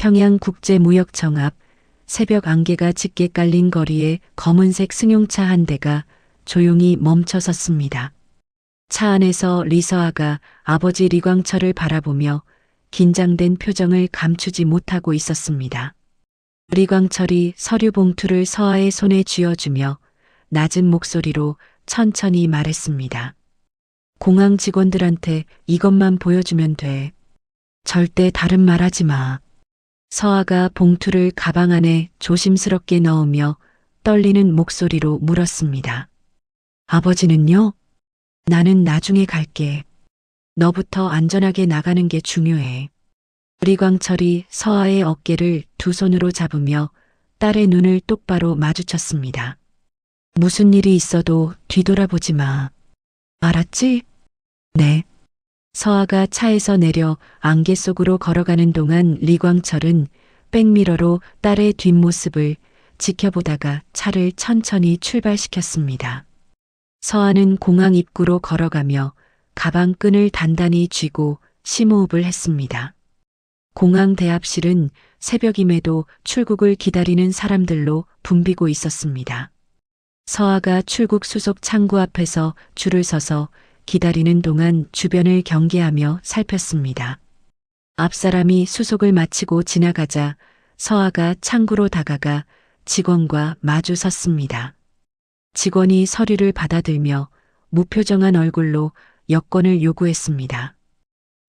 평양국제무역청 앞 새벽 안개가 짙게 깔린 거리에 검은색 승용차 한 대가 조용히 멈춰 섰습니다. 차 안에서 리서아가 아버지 리광철을 바라보며 긴장된 표정을 감추지 못하고 있었습니다. 리광철이 서류 봉투를 서아의 손에 쥐어주며 낮은 목소리로 천천히 말했습니다. 공항 직원들한테 이것만 보여주면 돼. 절대 다른 말 하지 마. 서아가 봉투를 가방 안에 조심스럽게 넣으며 떨리는 목소리로 물었습니다. 아버지는요? 나는 나중에 갈게. 너부터 안전하게 나가는 게 중요해. 리광철이 서아의 어깨를 두 손으로 잡으며 딸의 눈을 똑바로 마주쳤습니다. 무슨 일이 있어도 뒤돌아보지 마. 알았지? 네. 서아가 차에서 내려 안개 속으로 걸어가는 동안 리광철은 백미러로 딸의 뒷모습을 지켜보다가 차를 천천히 출발시켰습니다. 서아는 공항 입구로 걸어가며 가방 끈을 단단히 쥐고 심호흡을 했습니다. 공항 대합실은 새벽임에도 출국을 기다리는 사람들로 붐비고 있었습니다. 서아가 출국 수속 창구 앞에서 줄을 서서 기다리는 동안 주변을 경계하며 살폈습니다. 앞 사람이 수속을 마치고 지나가자 서아가 창구로 다가가 직원과 마주 섰습니다. 직원이 서류를 받아들며 무표정한 얼굴로 여권을 요구했습니다.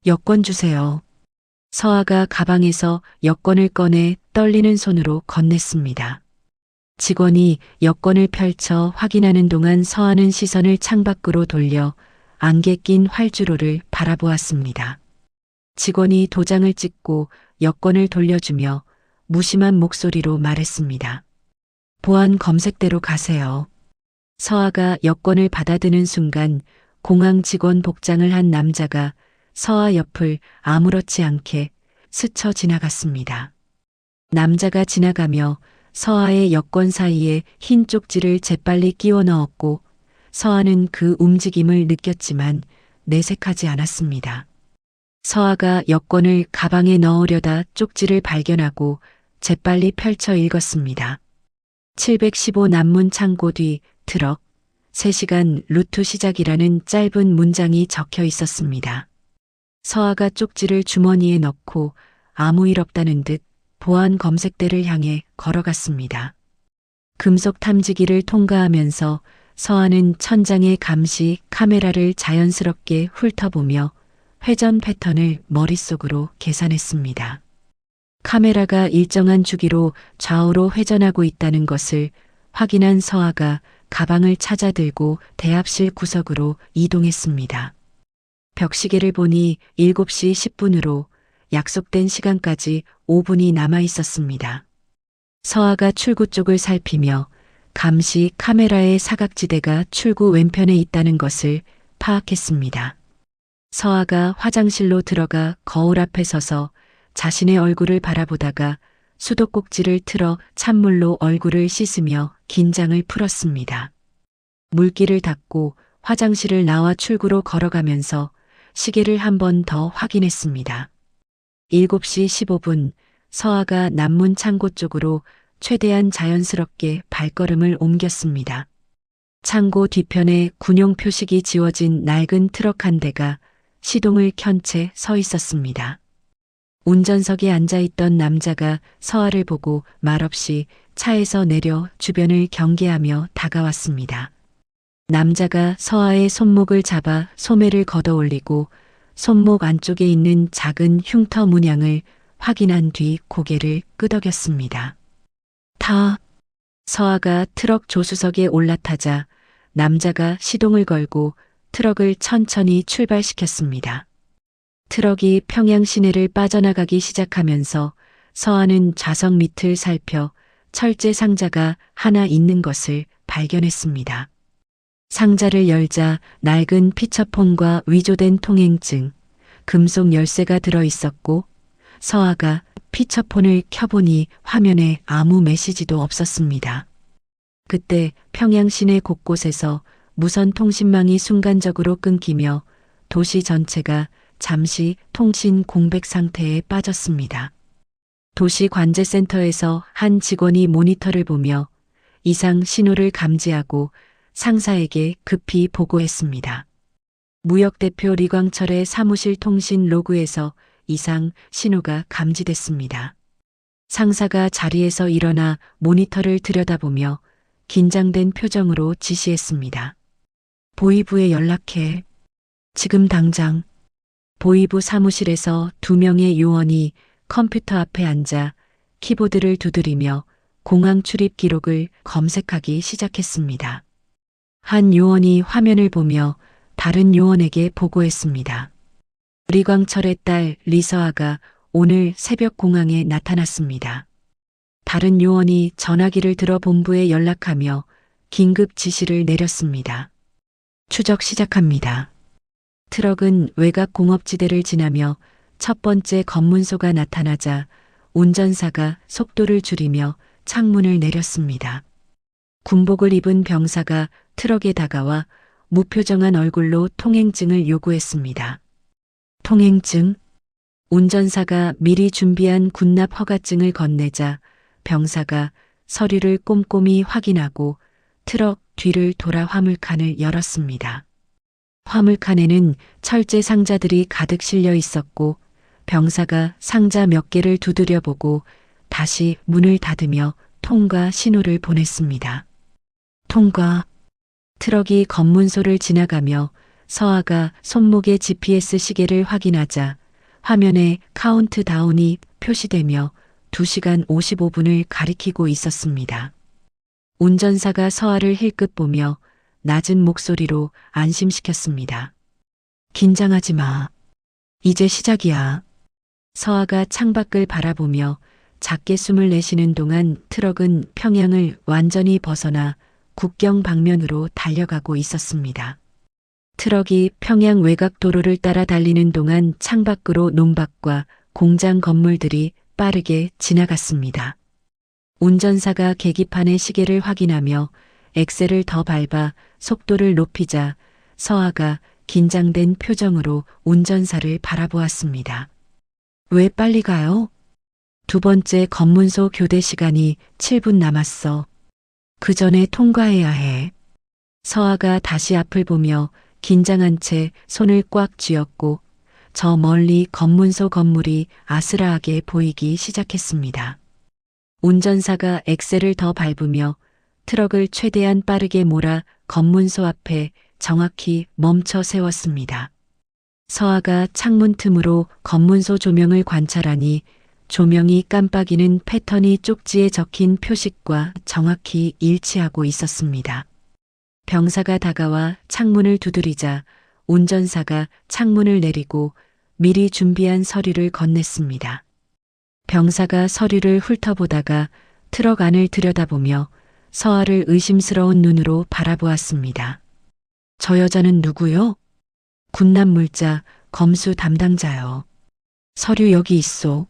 여권 주세요. 서아가 가방에서 여권을 꺼내 떨리는 손으로 건넸습니다. 직원이 여권을 펼쳐 확인하는 동안 서아는 시선을 창밖으로 돌려 안개 낀 활주로를 바라보았습니다. 직원이 도장을 찍고 여권을 돌려주며 무심한 목소리로 말했습니다. 보안 검색대로 가세요. 서아가 여권을 받아드는 순간 공항 직원 복장을 한 남자가 서아 옆을 아무렇지 않게 스쳐 지나갔습니다. 남자가 지나가며 서아의 여권 사이에 흰 쪽지를 재빨리 끼워 넣었고 서아는 그 움직임을 느꼈지만 내색하지 않았습니다. 서아가 여권을 가방에 넣으려다 쪽지를 발견하고 재빨리 펼쳐 읽었습니다. 715 남문 창고 뒤 트럭 3시간 루트 시작이라는 짧은 문장이 적혀 있었습니다. 서아가 쪽지를 주머니에 넣고 아무 일 없다는 듯 보안 검색대를 향해 걸어갔습니다. 금속 탐지기를 통과하면서 서아는 천장의 감시 카메라를 자연스럽게 훑어보며 회전 패턴을 머릿속으로 계산했습니다. 카메라가 일정한 주기로 좌우로 회전하고 있다는 것을 확인한 서아가 가방을 찾아 들고 대합실 구석으로 이동했습니다. 벽시계를 보니 7시 10분으로 약속된 시간까지 5분이 남아 있었습니다. 서아가 출구 쪽을 살피며 감시 카메라의 사각지대가 출구 왼편에 있다는 것을 파악했습니다. 서아가 화장실로 들어가 거울 앞에 서서 자신의 얼굴을 바라보다가 수도꼭지를 틀어 찬물로 얼굴을 씻으며 긴장을 풀었습니다. 물기를 닦고 화장실을 나와 출구로 걸어가면서 시계를 한 번 더 확인했습니다. 7시 15분 서아가 남문 창고 쪽으로 최대한 자연스럽게 발걸음을 옮겼습니다. 창고 뒤편에 군용 표식이 지워진 낡은 트럭 한 대가 시동을 켠 채 서 있었습니다. 운전석에 앉아있던 남자가 서아를 보고 말없이 차에서 내려 주변을 경계하며 다가왔습니다. 남자가 서아의 손목을 잡아 소매를 걷어 올리고 손목 안쪽에 있는 작은 흉터 문양을 확인한 뒤 고개를 끄덕였습니다. 서아가 트럭 조수석에 올라타자 남자가 시동을 걸고 트럭을 천천히 출발시켰습니다. 트럭이 평양 시내를 빠져나가기 시작하면서 서아는 좌석 밑을 살펴 철제 상자가 하나 있는 것을 발견했습니다. 상자를 열자 낡은 피처폰과 위조된 통행증, 금속 열쇠가 들어 있었고 서아가 피처폰을 켜보니 화면에 아무 메시지도 없었습니다. 그때 평양 시내 곳곳에서 무선 통신망이 순간적으로 끊기며 도시 전체가 잠시 통신 공백 상태에 빠졌습니다. 도시관제센터에서 한 직원이 모니터를 보며 이상 신호를 감지하고 상사에게 급히 보고했습니다. 무역대표 리광철의 사무실 통신 로그에서 이상 신호가 감지됐습니다. 상사가 자리에서 일어나 모니터를 들여다보며 긴장된 표정으로 지시했습니다. 보이부에 연락해. 지금 당장. 보이부 사무실에서 2명의 요원이 컴퓨터 앞에 앉아 키보드를 두드리며 공항 출입 기록을 검색하기 시작했습니다. 한 요원이 화면을 보며 다른 요원에게 보고했습니다. 리광철의 딸 리서아가 오늘 새벽 공항에 나타났습니다. 다른 요원이 전화기를 들어 본부에 연락하며 긴급 지시를 내렸습니다. 추적 시작합니다. 트럭은 외곽 공업지대를 지나며 첫 번째 검문소가 나타나자 운전사가 속도를 줄이며 창문을 내렸습니다. 군복을 입은 병사가 트럭에 다가와 무표정한 얼굴로 통행증을 요구했습니다. 통행증? 운전사가 미리 준비한 군납 허가증을 건네자 병사가 서류를 꼼꼼히 확인하고 트럭 뒤를 돌아 화물칸을 열었습니다. 화물칸에는 철제 상자들이 가득 실려 있었고 병사가 상자 몇 개를 두드려 보고 다시 문을 닫으며 통과 신호를 보냈습니다. 통과. 트럭이 검문소를 지나가며 서아가 손목의 GPS 시계를 확인하자 화면에 카운트다운이 표시되며 2시간 55분을 가리키고 있었습니다. 운전사가 서아를 힐끗 보며 낮은 목소리로 안심시켰습니다. 긴장하지 마. 이제 시작이야. 서아가 창밖을 바라보며 작게 숨을 내쉬는 동안 트럭은 평양을 완전히 벗어나 국경 방면으로 달려가고 있었습니다. 트럭이 평양 외곽 도로를 따라 달리는 동안 창밖으로 논밭과 공장 건물들이 빠르게 지나갔습니다. 운전사가 계기판의 시계를 확인하며 엑셀을 더 밟아 속도를 높이자 서아가 긴장된 표정으로 운전사를 바라보았습니다. 왜 빨리 가요? 2번째 검문소 교대 시간이 7분 남았어. 그 전에 통과해야 해. 서아가 다시 앞을 보며 긴장한 채 손을 꽉 쥐었고 저 멀리 검문소 건물이 아스라하게 보이기 시작했습니다. 운전사가 엑셀을 더 밟으며 트럭을 최대한 빠르게 몰아 검문소 앞에 정확히 멈춰 세웠습니다. 서아가 창문 틈으로 검문소 조명을 관찰하니 조명이 깜빡이는 패턴이 쪽지에 적힌 표식과 정확히 일치하고 있었습니다. 병사가 다가와 창문을 두드리자 운전사가 창문을 내리고 미리 준비한 서류를 건넸습니다. 병사가 서류를 훑어보다가 트럭 안을 들여다보며 서아를 의심스러운 눈으로 바라보았습니다. 저 여자는 누구요? 군납물자 검수 담당자요. 서류 여기 있소.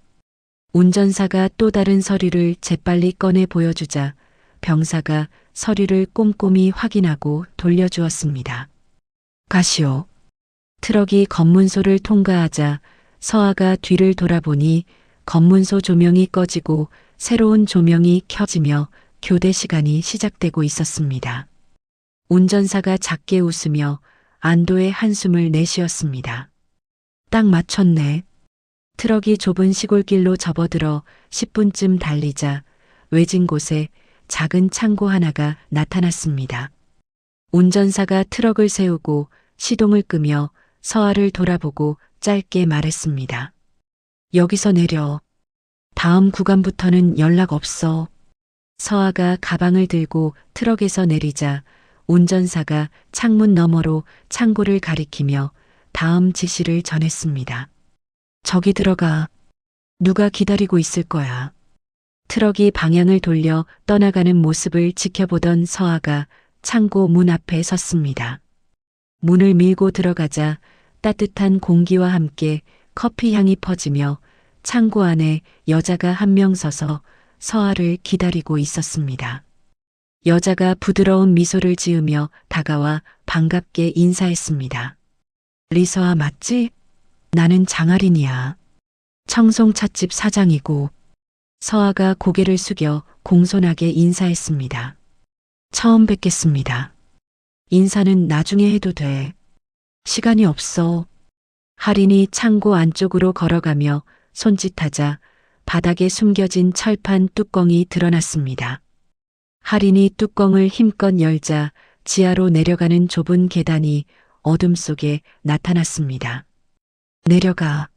운전사가 또 다른 서류를 재빨리 꺼내 보여주자 병사가 서류를 꼼꼼히 확인하고 돌려주었습니다. 가시오. 트럭이 검문소를 통과하자 서아가 뒤를 돌아보니 검문소 조명이 꺼지고 새로운 조명이 켜지며 교대 시간이 시작되고 있었습니다. 운전사가 작게 웃으며 안도의 한숨을 내쉬었습니다. 딱 맞췄네. 트럭이 좁은 시골길로 접어들어 10분쯤 달리자 외진 곳에 작은 창고 하나가 나타났습니다. 운전사가 트럭을 세우고 시동을 끄며 서아를 돌아보고 짧게 말했습니다. 여기서 내려. 다음 구간부터는 연락 없어. 서아가 가방을 들고 트럭에서 내리자 운전사가 창문 너머로 창고를 가리키며 다음 지시를 전했습니다. 저기 들어가. 누가 기다리고 있을 거야. 트럭이 방향을 돌려 떠나가는 모습을 지켜보던 서아가 창고 문 앞에 섰습니다. 문을 밀고 들어가자 따뜻한 공기와 함께 커피 향이 퍼지며 창고 안에 여자가 한 명 서서 서아를 기다리고 있었습니다. 여자가 부드러운 미소를 지으며 다가와 반갑게 인사했습니다. 리서아 맞지? 나는 장아린이야. 청송찻집 사장이고 서아가 고개를 숙여 공손하게 인사했습니다. 처음 뵙겠습니다. 인사는 나중에 해도 돼. 시간이 없어. 할인이 창고 안쪽으로 걸어가며 손짓하자 바닥에 숨겨진 철판 뚜껑이 드러났습니다. 할인이 뚜껑을 힘껏 열자 지하로 내려가는 좁은 계단이 어둠 속에 나타났습니다. 내려가.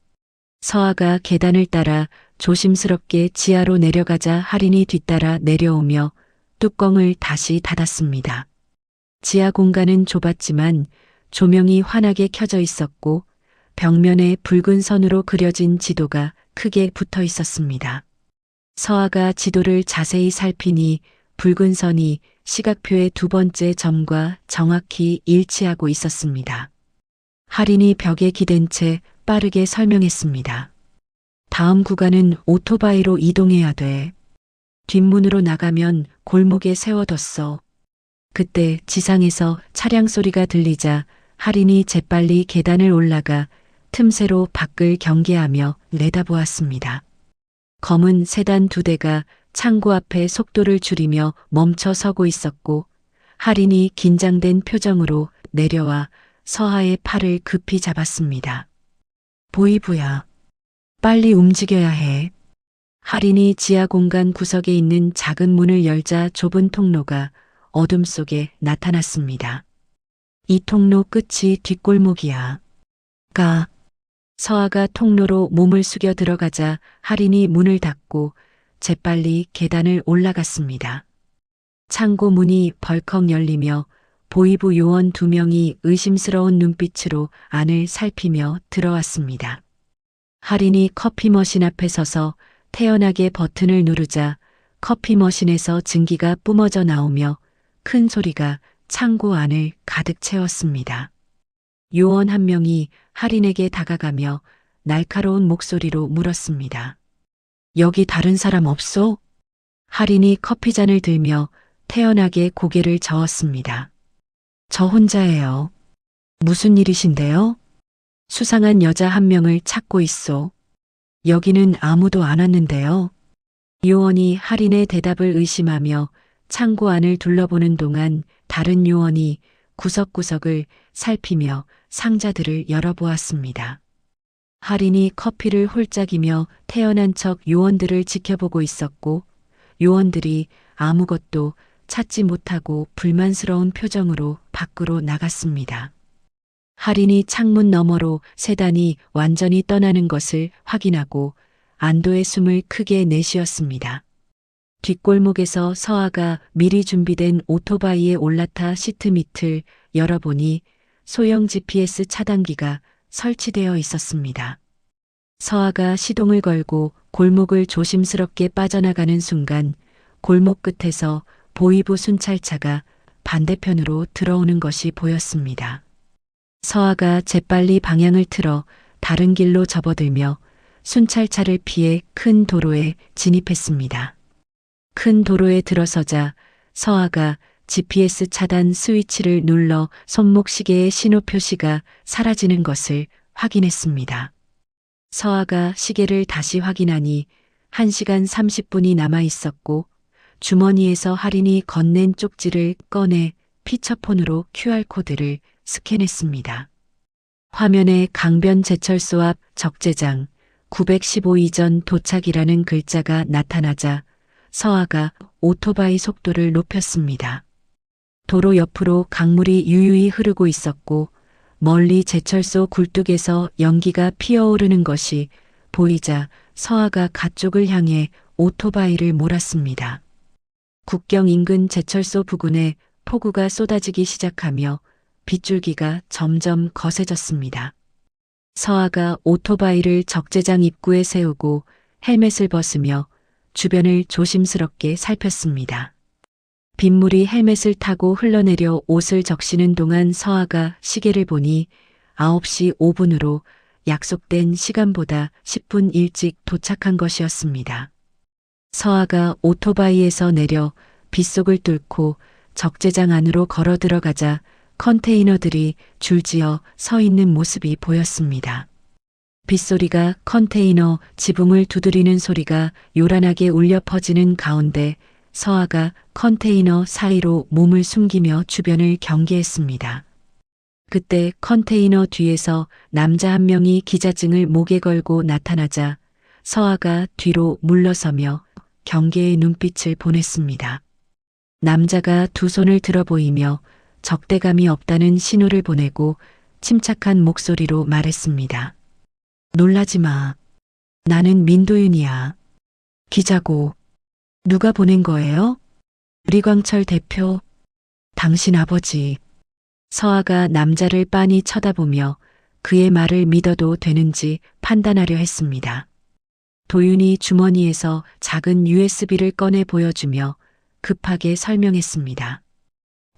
서아가 계단을 따라 조심스럽게 지하로 내려가자 할인이 뒤따라 내려오며 뚜껑을 다시 닫았습니다. 지하 공간은 좁았지만 조명이 환하게 켜져 있었고 벽면에 붉은 선으로 그려진 지도가 크게 붙어 있었습니다. 서아가 지도를 자세히 살피니 붉은 선이 시각표의 두 번째 점과 정확히 일치하고 있었습니다. 할인이 벽에 기댄 채 빠르게 설명했습니다. 다음 구간은 오토바이로 이동해야 돼. 뒷문으로 나가면 골목에 세워뒀어. 그때 지상에서 차량 소리가 들리자 할인이 재빨리 계단을 올라가 틈새로 밖을 경계하며 내다보았습니다. 검은 세단 2대가 창고 앞에 속도를 줄이며 멈춰 서고 있었고 할인이 긴장된 표정으로 내려와 서아의 팔을 급히 잡았습니다. 보이부야. 빨리 움직여야 해. 할인이 지하 공간 구석에 있는 작은 문을 열자 좁은 통로가 어둠 속에 나타났습니다. 이 통로 끝이 뒷골목이야. 가. 서아가 통로로 몸을 숙여 들어가자 할인이 문을 닫고 재빨리 계단을 올라갔습니다. 창고 문이 벌컥 열리며 보이부 요원 2명이 의심스러운 눈빛으로 안을 살피며 들어왔습니다. 할인이 커피 머신 앞에 서서 태연하게 버튼을 누르자 커피 머신에서 증기가 뿜어져 나오며 큰 소리가 창고 안을 가득 채웠습니다. 요원 한 명이 할인에게 다가가며 날카로운 목소리로 물었습니다. 여기 다른 사람 없어? 할인이 커피잔을 들며 태연하게 고개를 저었습니다. 저 혼자예요. 무슨 일이신데요? 수상한 여자 한 명을 찾고 있어. 여기는 아무도 안 왔는데요. 요원이 할인의 대답을 의심하며 창고 안을 둘러보는 동안 다른 요원이 구석구석을 살피며 상자들을 열어보았습니다. 할인이 커피를 홀짝이며 태연한 척 요원들을 지켜보고 있었고 요원들이 아무것도 찾지 못하고 불만스러운 표정으로 밖으로 나갔습니다. 할인이 창문 너머로 세단이 완전히 떠나는 것을 확인하고 안도의 숨을 크게 내쉬었습니다. 뒷골목에서 서아가 미리 준비된 오토바이에 올라타 시트 밑을 열어보니 소형 GPS 차단기가 설치되어 있었습니다. 서아가 시동을 걸고 골목을 조심스럽게 빠져나가는 순간 골목 끝에서 보이부 순찰차가 반대편으로 들어오는 것이 보였습니다. 서아가 재빨리 방향을 틀어 다른 길로 접어들며 순찰차를 피해 큰 도로에 진입했습니다. 큰 도로에 들어서자 서아가 GPS 차단 스위치를 눌러 손목 시계의 신호 표시가 사라지는 것을 확인했습니다. 서아가 시계를 다시 확인하니 1시간 30분이 남아 있었고 주머니에서 할인이 건넨 쪽지를 꺼내 피처폰으로 QR코드를 스캔했습니다. 화면에 강변 제철소 앞 적재장 915 이전 도착이라는 글자가 나타나자 서아가 오토바이 속도를 높였습니다. 도로 옆으로 강물이 유유히 흐르고 있었고 멀리 제철소 굴뚝에서 연기가 피어오르는 것이 보이자 서아가 가쪽을 향해 오토바이를 몰았습니다. 국경 인근 제철소 부근에 폭우가 쏟아지기 시작하며 빗줄기가 점점 거세졌습니다. 서아가 오토바이를 적재장 입구에 세우고 헬멧을 벗으며 주변을 조심스럽게 살폈습니다. 빗물이 헬멧을 타고 흘러내려 옷을 적시는 동안 서아가 시계를 보니 9시 5분으로 약속된 시간보다 10분 일찍 도착한 것이었습니다. 서아가 오토바이에서 내려 빗속을 뚫고 적재장 안으로 걸어 들어가자 컨테이너들이 줄지어 서 있는 모습이 보였습니다. 빗소리가 컨테이너 지붕을 두드리는 소리가 요란하게 울려 퍼지는 가운데 서아가 컨테이너 사이로 몸을 숨기며 주변을 경계했습니다. 그때 컨테이너 뒤에서 남자 한 명이 기자증을 목에 걸고 나타나자 서아가 뒤로 물러서며 경계의 눈빛을 보냈습니다. 남자가 두 손을 들어 보이며 적대감이 없다는 신호를 보내고 침착한 목소리로 말했습니다. 놀라지 마. 나는 민도윤이야. 기자고. 누가 보낸 거예요? 리광철 대표. 당신 아버지. 서아가 남자를 빤히 쳐다보며 그의 말을 믿어도 되는지 판단하려 했습니다. 도윤이 주머니에서 작은 USB를 꺼내 보여주며 급하게 설명했습니다.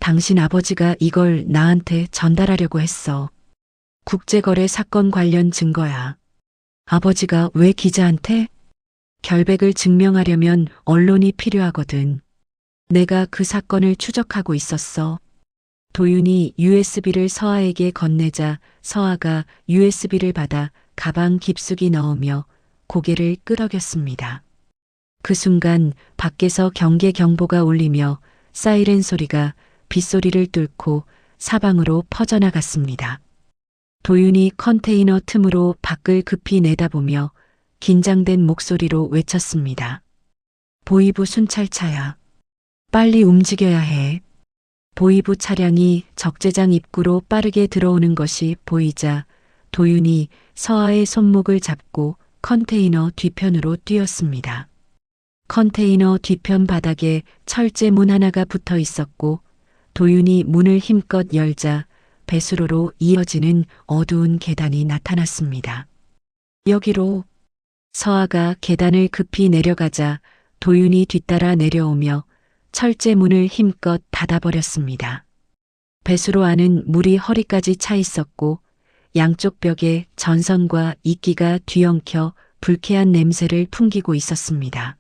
당신 아버지가 이걸 나한테 전달하려고 했어. 국제거래 사건 관련 증거야. 아버지가 왜 기자한테? 결백을 증명하려면 언론이 필요하거든. 내가 그 사건을 추적하고 있었어. 도윤이 USB를 서아에게 건네자 서아가 USB를 받아 가방 깊숙이 넣으며 고개를 끄덕였습니다. 그 순간 밖에서 경계 경보가 울리며 사이렌 소리가 빗소리를 뚫고 사방으로 퍼져나갔습니다. 도윤이 컨테이너 틈으로 밖을 급히 내다보며 긴장된 목소리로 외쳤습니다. 보이부 순찰차야. 빨리 움직여야 해. 보이부 차량이 적재장 입구로 빠르게 들어오는 것이 보이자 도윤이 서아의 손목을 잡고 컨테이너 뒤편으로 뛰었습니다. 컨테이너 뒤편 바닥에 철제 문 하나가 붙어 있었고 도윤이 문을 힘껏 열자 배수로로 이어지는 어두운 계단이 나타났습니다. 여기로. 서아가 계단을 급히 내려가자 도윤이 뒤따라 내려오며 철제 문을 힘껏 닫아버렸습니다. 배수로 안은 물이 허리까지 차 있었고 양쪽 벽에 전선과 이끼가 뒤엉켜 불쾌한 냄새를 풍기고 있었습니다.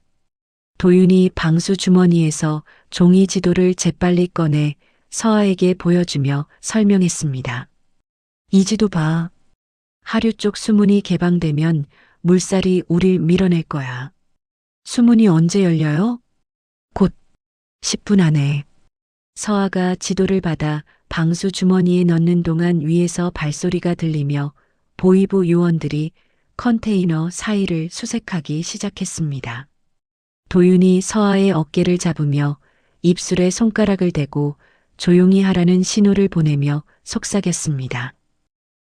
도윤이 방수 주머니에서 종이 지도를 재빨리 꺼내 서아에게 보여주며 설명했습니다. 이 지도 봐. 하류 쪽 수문이 개방되면 물살이 우릴 밀어낼 거야. 수문이 언제 열려요? 곧 10분 안에. 서아가 지도를 받아 방수 주머니에 넣는 동안 위에서 발소리가 들리며 보이부 요원들이 컨테이너 사이를 수색하기 시작했습니다. 도윤이 서아의 어깨를 잡으며 입술에 손가락을 대고 조용히 하라는 신호를 보내며 속삭였습니다.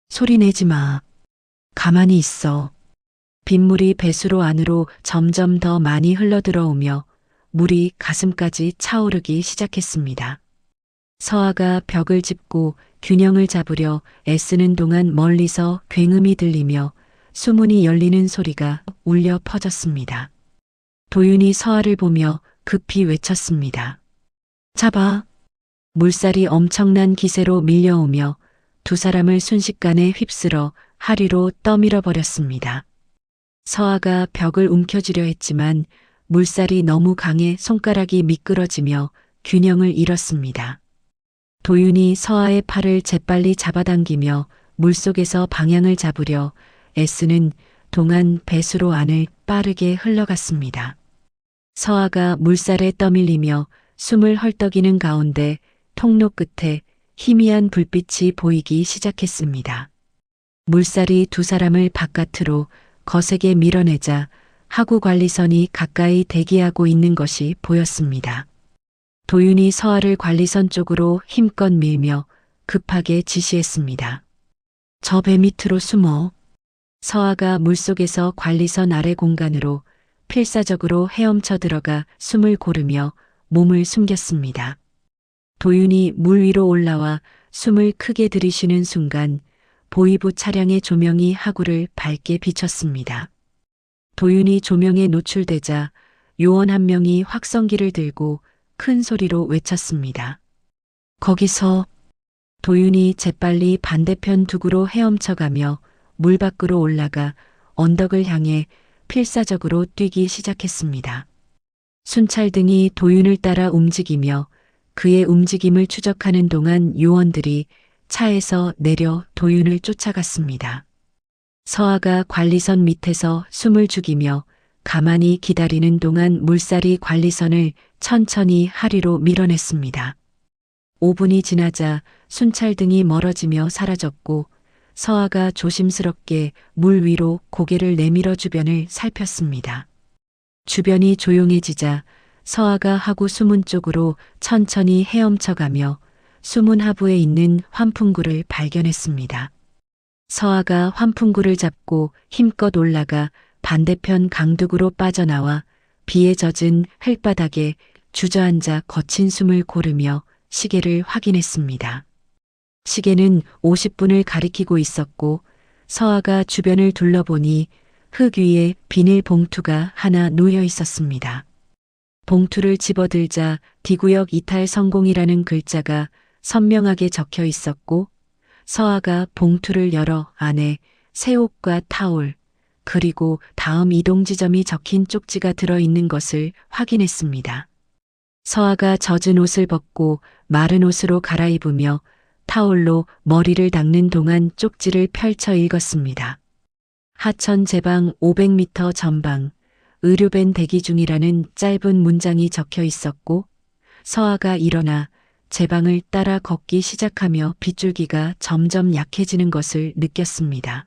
소리 내지 마. 가만히 있어. 빗물이 배수로 안으로 점점 더 많이 흘러들어오며 물이 가슴까지 차오르기 시작했습니다. 서아가 벽을 짚고 균형을 잡으려 애쓰는 동안 멀리서 굉음이 들리며 수문이 열리는 소리가 울려 퍼졌습니다. 도윤이 서아를 보며 급히 외쳤습니다. 잡아. 물살이 엄청난 기세로 밀려오며 두 사람을 순식간에 휩쓸어 하류로 떠밀어 버렸습니다. 서아가 벽을 움켜쥐려 했지만 물살이 너무 강해 손가락이 미끄러지며 균형을 잃었습니다. 도윤이 서아의 팔을 재빨리 잡아당기며 물속에서 방향을 잡으려 애쓰는 동안 배수로 안을 빠르게 흘러갔습니다. 서아가 물살에 떠밀리며 숨을 헐떡이는 가운데 통로 끝에 희미한 불빛이 보이기 시작했습니다. 물살이 두 사람을 바깥으로 거세게 밀어내자 하구 관리선이 가까이 대기하고 있는 것이 보였습니다. 도윤이 서아를 관리선 쪽으로 힘껏 밀며 급하게 지시했습니다. 저 배 밑으로 숨어. 서아가 물속에서 관리선 아래 공간으로 필사적으로 헤엄쳐 들어가 숨을 고르며 몸을 숨겼습니다. 도윤이 물 위로 올라와 숨을 크게 들이쉬는 순간 보이부 차량의 조명이 하구를 밝게 비췄습니다. 도윤이 조명에 노출되자 요원 한 명이 확성기를 들고 큰 소리로 외쳤습니다. 거기서. 도윤이 재빨리 반대편 두구로 헤엄쳐가며 물 밖으로 올라가 언덕을 향해 필사적으로 뛰기 시작했습니다. 순찰등이 도윤을 따라 움직이며 그의 움직임을 추적하는 동안 요원들이 차에서 내려 도윤을 쫓아갔습니다. 서아가 관리선 밑에서 숨을 죽이며 가만히 기다리는 동안 물살이 관리선을 천천히 하리로 밀어냈습니다. 5분이 지나자 순찰등이 멀어지며 사라졌고 서아가 조심스럽게 물 위로 고개를 내밀어 주변을 살폈습니다. 주변이 조용해지자 서아가 하구 수문 쪽으로 천천히 헤엄쳐가며 수문 하부에 있는 환풍구를 발견했습니다. 서아가 환풍구를 잡고 힘껏 올라가 반대편 강둑으로 빠져나와 비에 젖은 흙바닥에 주저앉아 거친 숨을 고르며 시계를 확인했습니다. 시계는 50분을 가리키고 있었고 서아가 주변을 둘러보니 흙 위에 비닐 봉투가 하나 놓여 있었습니다. 봉투를 집어들자 D구역 이탈 성공이라는 글자가 선명하게 적혀 있었고 서아가 봉투를 열어 안에 새 옷과 타올 그리고 다음 이동 지점이 적힌 쪽지가 들어있는 것을 확인했습니다. 서아가 젖은 옷을 벗고 마른 옷으로 갈아입으며 타올로 머리를 닦는 동안 쪽지를 펼쳐 읽었습니다. 하천 제방 500m 전방 의료밴 대기 중이라는 짧은 문장이 적혀 있었고 서아가 일어나 제방을 따라 걷기 시작하며 빗줄기가 점점 약해지는 것을 느꼈습니다.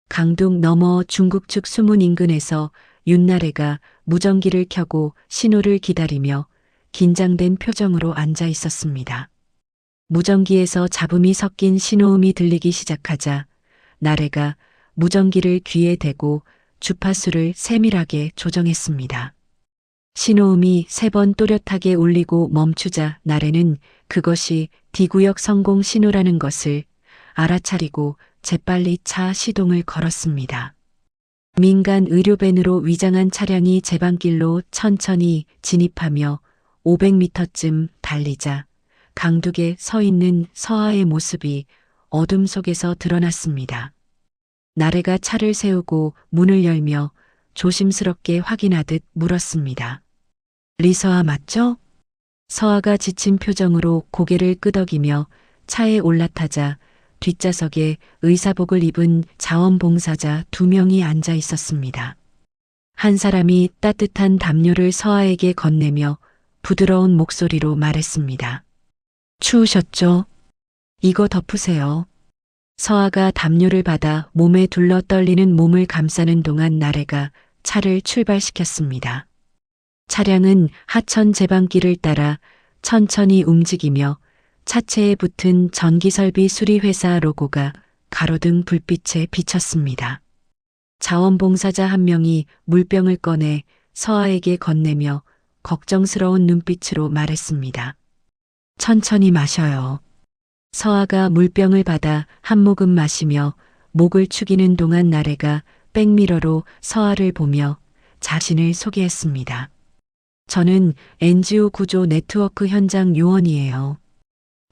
강둑 너머 중국 측 수문 인근에서 윤나래가 무전기를 켜고 신호를 기다리며 긴장된 표정으로 앉아 있었습니다. 무전기에서 잡음이 섞인 신호음이 들리기 시작하자 나래가 무전기를 귀에 대고 주파수를 세밀하게 조정했습니다. 신호음이 3번 또렷하게 울리고 멈추자 나래는 그것이 D구역 성공 신호라는 것을 알아차리고 재빨리 차 시동을 걸었습니다. 민간 의료밴으로 위장한 차량이 제방길로 천천히 진입하며 500m쯤 달리자 강둑에 서 있는 서아의 모습이 어둠 속에서 드러났습니다. 나래가 차를 세우고 문을 열며 조심스럽게 확인하듯 물었습니다. 리서아 맞죠? 서아가 지친 표정으로 고개를 끄덕이며 차에 올라타자 뒷좌석에 의사복을 입은 자원봉사자 2명이 앉아 있었습니다. 한 사람이 따뜻한 담요를 서아에게 건네며 부드러운 목소리로 말했습니다. 추우셨죠? 이거 덮으세요. 서아가 담요를 받아 몸에 둘러 떨리는 몸을 감싸는 동안 나래가 차를 출발시켰습니다. 차량은 하천 제방길을 따라 천천히 움직이며 차체에 붙은 전기설비 수리회사 로고가 가로등 불빛에 비쳤습니다. 자원봉사자 한 명이 물병을 꺼내 서아에게 건네며 걱정스러운 눈빛으로 말했습니다. 천천히 마셔요. 서아가 물병을 받아 한 모금 마시며 목을 축이는 동안 나래가 백미러로 서아를 보며 자신을 소개했습니다. 저는 NGO 구조 네트워크 현장 요원이에요.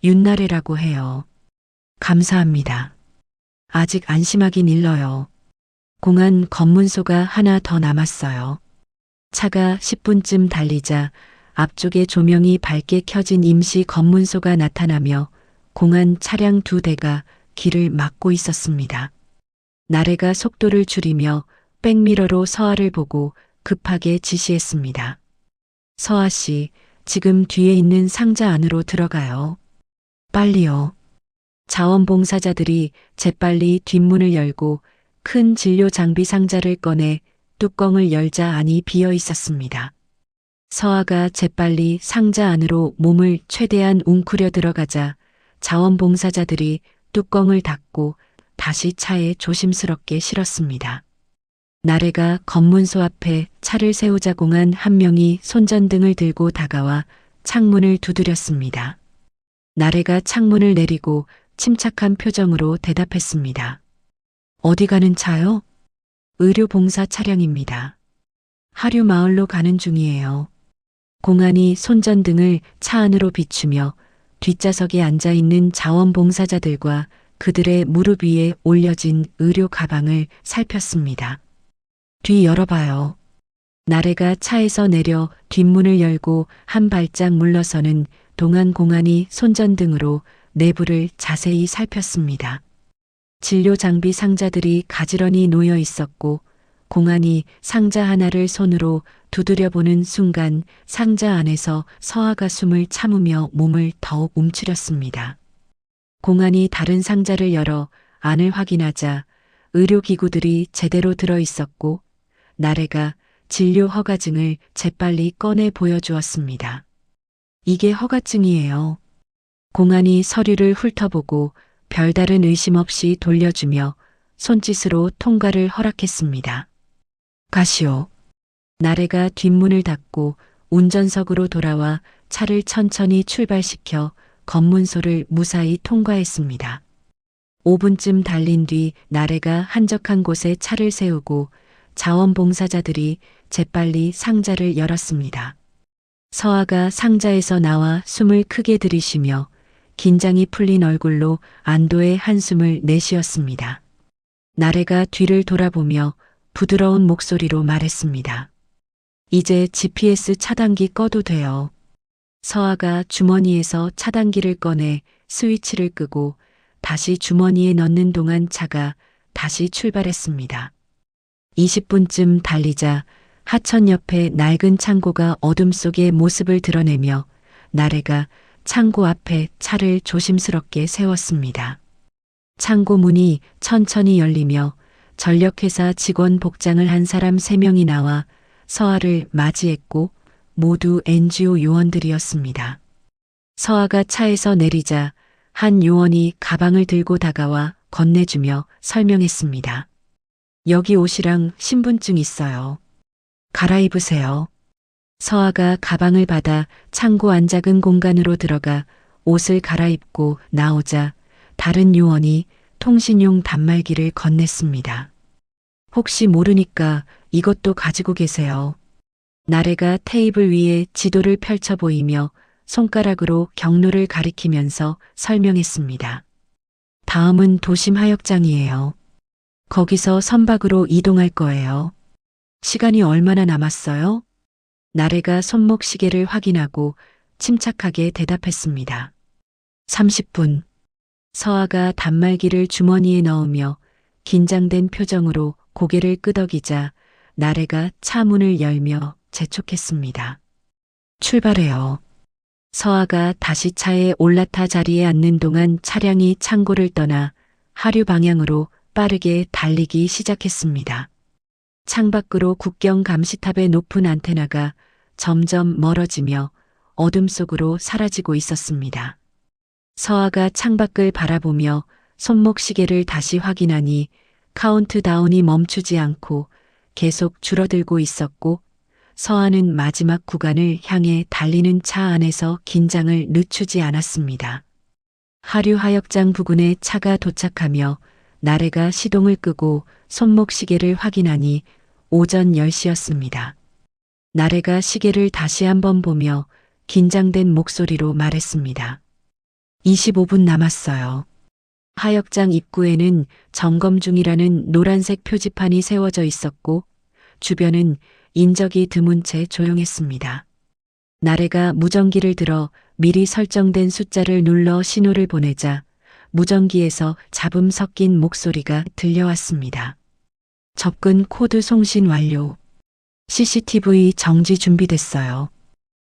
윤나래라고 해요. 감사합니다. 아직 안심하긴 일러요. 공안 검문소가 하나 더 남았어요. 차가 10분쯤 달리자 앞쪽에 조명이 밝게 켜진 임시 검문소가 나타나며 공안 차량 2대가 길을 막고 있었습니다. 나래가 속도를 줄이며 백미러로 서아를 보고 급하게 지시했습니다. 서아 씨, 지금 뒤에 있는 상자 안으로 들어가요. 빨리요. 자원봉사자들이 재빨리 뒷문을 열고 큰 진료 장비 상자를 꺼내 뚜껑을 열자 안이 비어 있었습니다. 서아가 재빨리 상자 안으로 몸을 최대한 웅크려 들어가자 자원봉사자들이 뚜껑을 닫고 다시 차에 조심스럽게 실었습니다. 나래가 검문소 앞에 차를 세우자 공안 한 명이 손전등을 들고 다가와 창문을 두드렸습니다. 나래가 창문을 내리고 침착한 표정으로 대답했습니다. 어디 가는 차요? 의료봉사 차량입니다. 하류마을로 가는 중이에요. 공안이 손전등을 차 안으로 비추며 뒷좌석에 앉아있는 자원봉사자들과 그들의 무릎 위에 올려진 의료 가방을 살폈습니다. 뒤 열어봐요. 나래가 차에서 내려 뒷문을 열고 한 발짝 물러서는 동안 공안이 손전등으로 내부를 자세히 살폈습니다. 진료 장비 상자들이 가지런히 놓여 있었고 공안이 상자 하나를 손으로 두드려 보는 순간 상자 안에서 서아가 숨을 참으며 몸을 더욱 움츠렸습니다. 공안이 다른 상자를 열어 안을 확인하자 의료기구들이 제대로 들어 있었고 나래가 진료 허가증을 재빨리 꺼내 보여주었습니다. 이게 허가증이에요. 공안이 서류를 훑어보고 별다른 의심 없이 돌려주며 손짓으로 통과를 허락했습니다. 가시오. 나래가 뒷문을 닫고 운전석으로 돌아와 차를 천천히 출발시켜 검문소를 무사히 통과했습니다. 5분쯤 달린 뒤 나래가 한적한 곳에 차를 세우고 자원봉사자들이 재빨리 상자를 열었습니다. 서아가 상자에서 나와 숨을 크게 들이쉬며 긴장이 풀린 얼굴로 안도의 한숨을 내쉬었습니다. 나래가 뒤를 돌아보며 부드러운 목소리로 말했습니다. 이제 GPS 차단기 꺼도 돼요. 서아가 주머니에서 차단기를 꺼내 스위치를 끄고 다시 주머니에 넣는 동안 차가 다시 출발했습니다. 20분쯤 달리자 하천 옆에 낡은 창고가 어둠 속에 모습을 드러내며 나래가 창고 앞에 차를 조심스럽게 세웠습니다. 창고 문이 천천히 열리며 전력회사 직원 복장을 한 사람 3명이 나와 서아를 맞이했고 모두 NGO 요원들이었습니다. 서아가 차에서 내리자 한 요원이 가방을 들고 다가와 건네주며 설명했습니다. 여기 옷이랑 신분증 있어요. 갈아입으세요. 서아가 가방을 받아 창고 안 작은 공간으로 들어가 옷을 갈아입고 나오자 다른 요원이 통신용 단말기를 건넸습니다. 혹시 모르니까 이것도 가지고 계세요. 나래가 테이블 위에 지도를 펼쳐 보이며 손가락으로 경로를 가리키면서 설명했습니다. 다음은 도심 하역장이에요. 거기서 선박으로 이동할 거예요. 시간이 얼마나 남았어요? 나래가 손목 시계를 확인하고 침착하게 대답했습니다. 30분. 서아가 단말기를 주머니에 넣으며 긴장된 표정으로 고개를 끄덕이자 나래가 차 문을 열며 재촉했습니다. 출발해요. 서아가 다시 차에 올라타 자리에 앉는 동안 차량이 창고를 떠나 하류 방향으로 빠르게 달리기 시작했습니다. 창밖으로 국경 감시탑의 높은 안테나가 점점 멀어지며 어둠 속으로 사라지고 있었습니다. 서아가 창밖을 바라보며 손목 시계를 다시 확인하니 카운트다운이 멈추지 않고 계속 줄어들고 있었고 서아는 마지막 구간을 향해 달리는 차 안에서 긴장을 늦추지 않았습니다. 하류 하역장 부근에 차가 도착하며 나래가 시동을 끄고 손목 시계를 확인하니 오전 10시였습니다. 나래가 시계를 다시 한번 보며 긴장된 목소리로 말했습니다. 25분 남았어요. 하역장 입구에는 점검 중이라는 노란색 표지판이 세워져 있었고 주변은 인적이 드문 채 조용했습니다. 나래가 무전기를 들어 미리 설정된 숫자를 눌러 신호를 보내자 무전기에서 잡음 섞인 목소리가 들려왔습니다. 접근 코드 송신 완료. CCTV 정지 준비됐어요.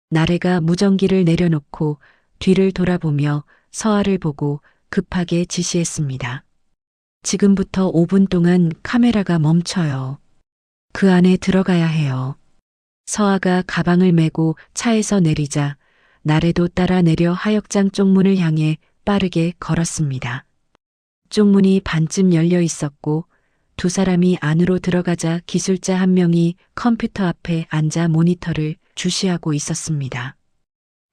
나래가 무전기를 내려놓고 뒤를 돌아보며 서아를 보고 급하게 지시했습니다. 지금부터 5분 동안 카메라가 멈춰요. 그 안에 들어가야 해요. 서아가 가방을 메고 차에서 내리자 나래도 따라 내려 하역장 쪽문을 향해 빠르게 걸었습니다. 쪽문이 반쯤 열려 있었고 두 사람이 안으로 들어가자 기술자 한 명이 컴퓨터 앞에 앉아 모니터를 주시하고 있었습니다.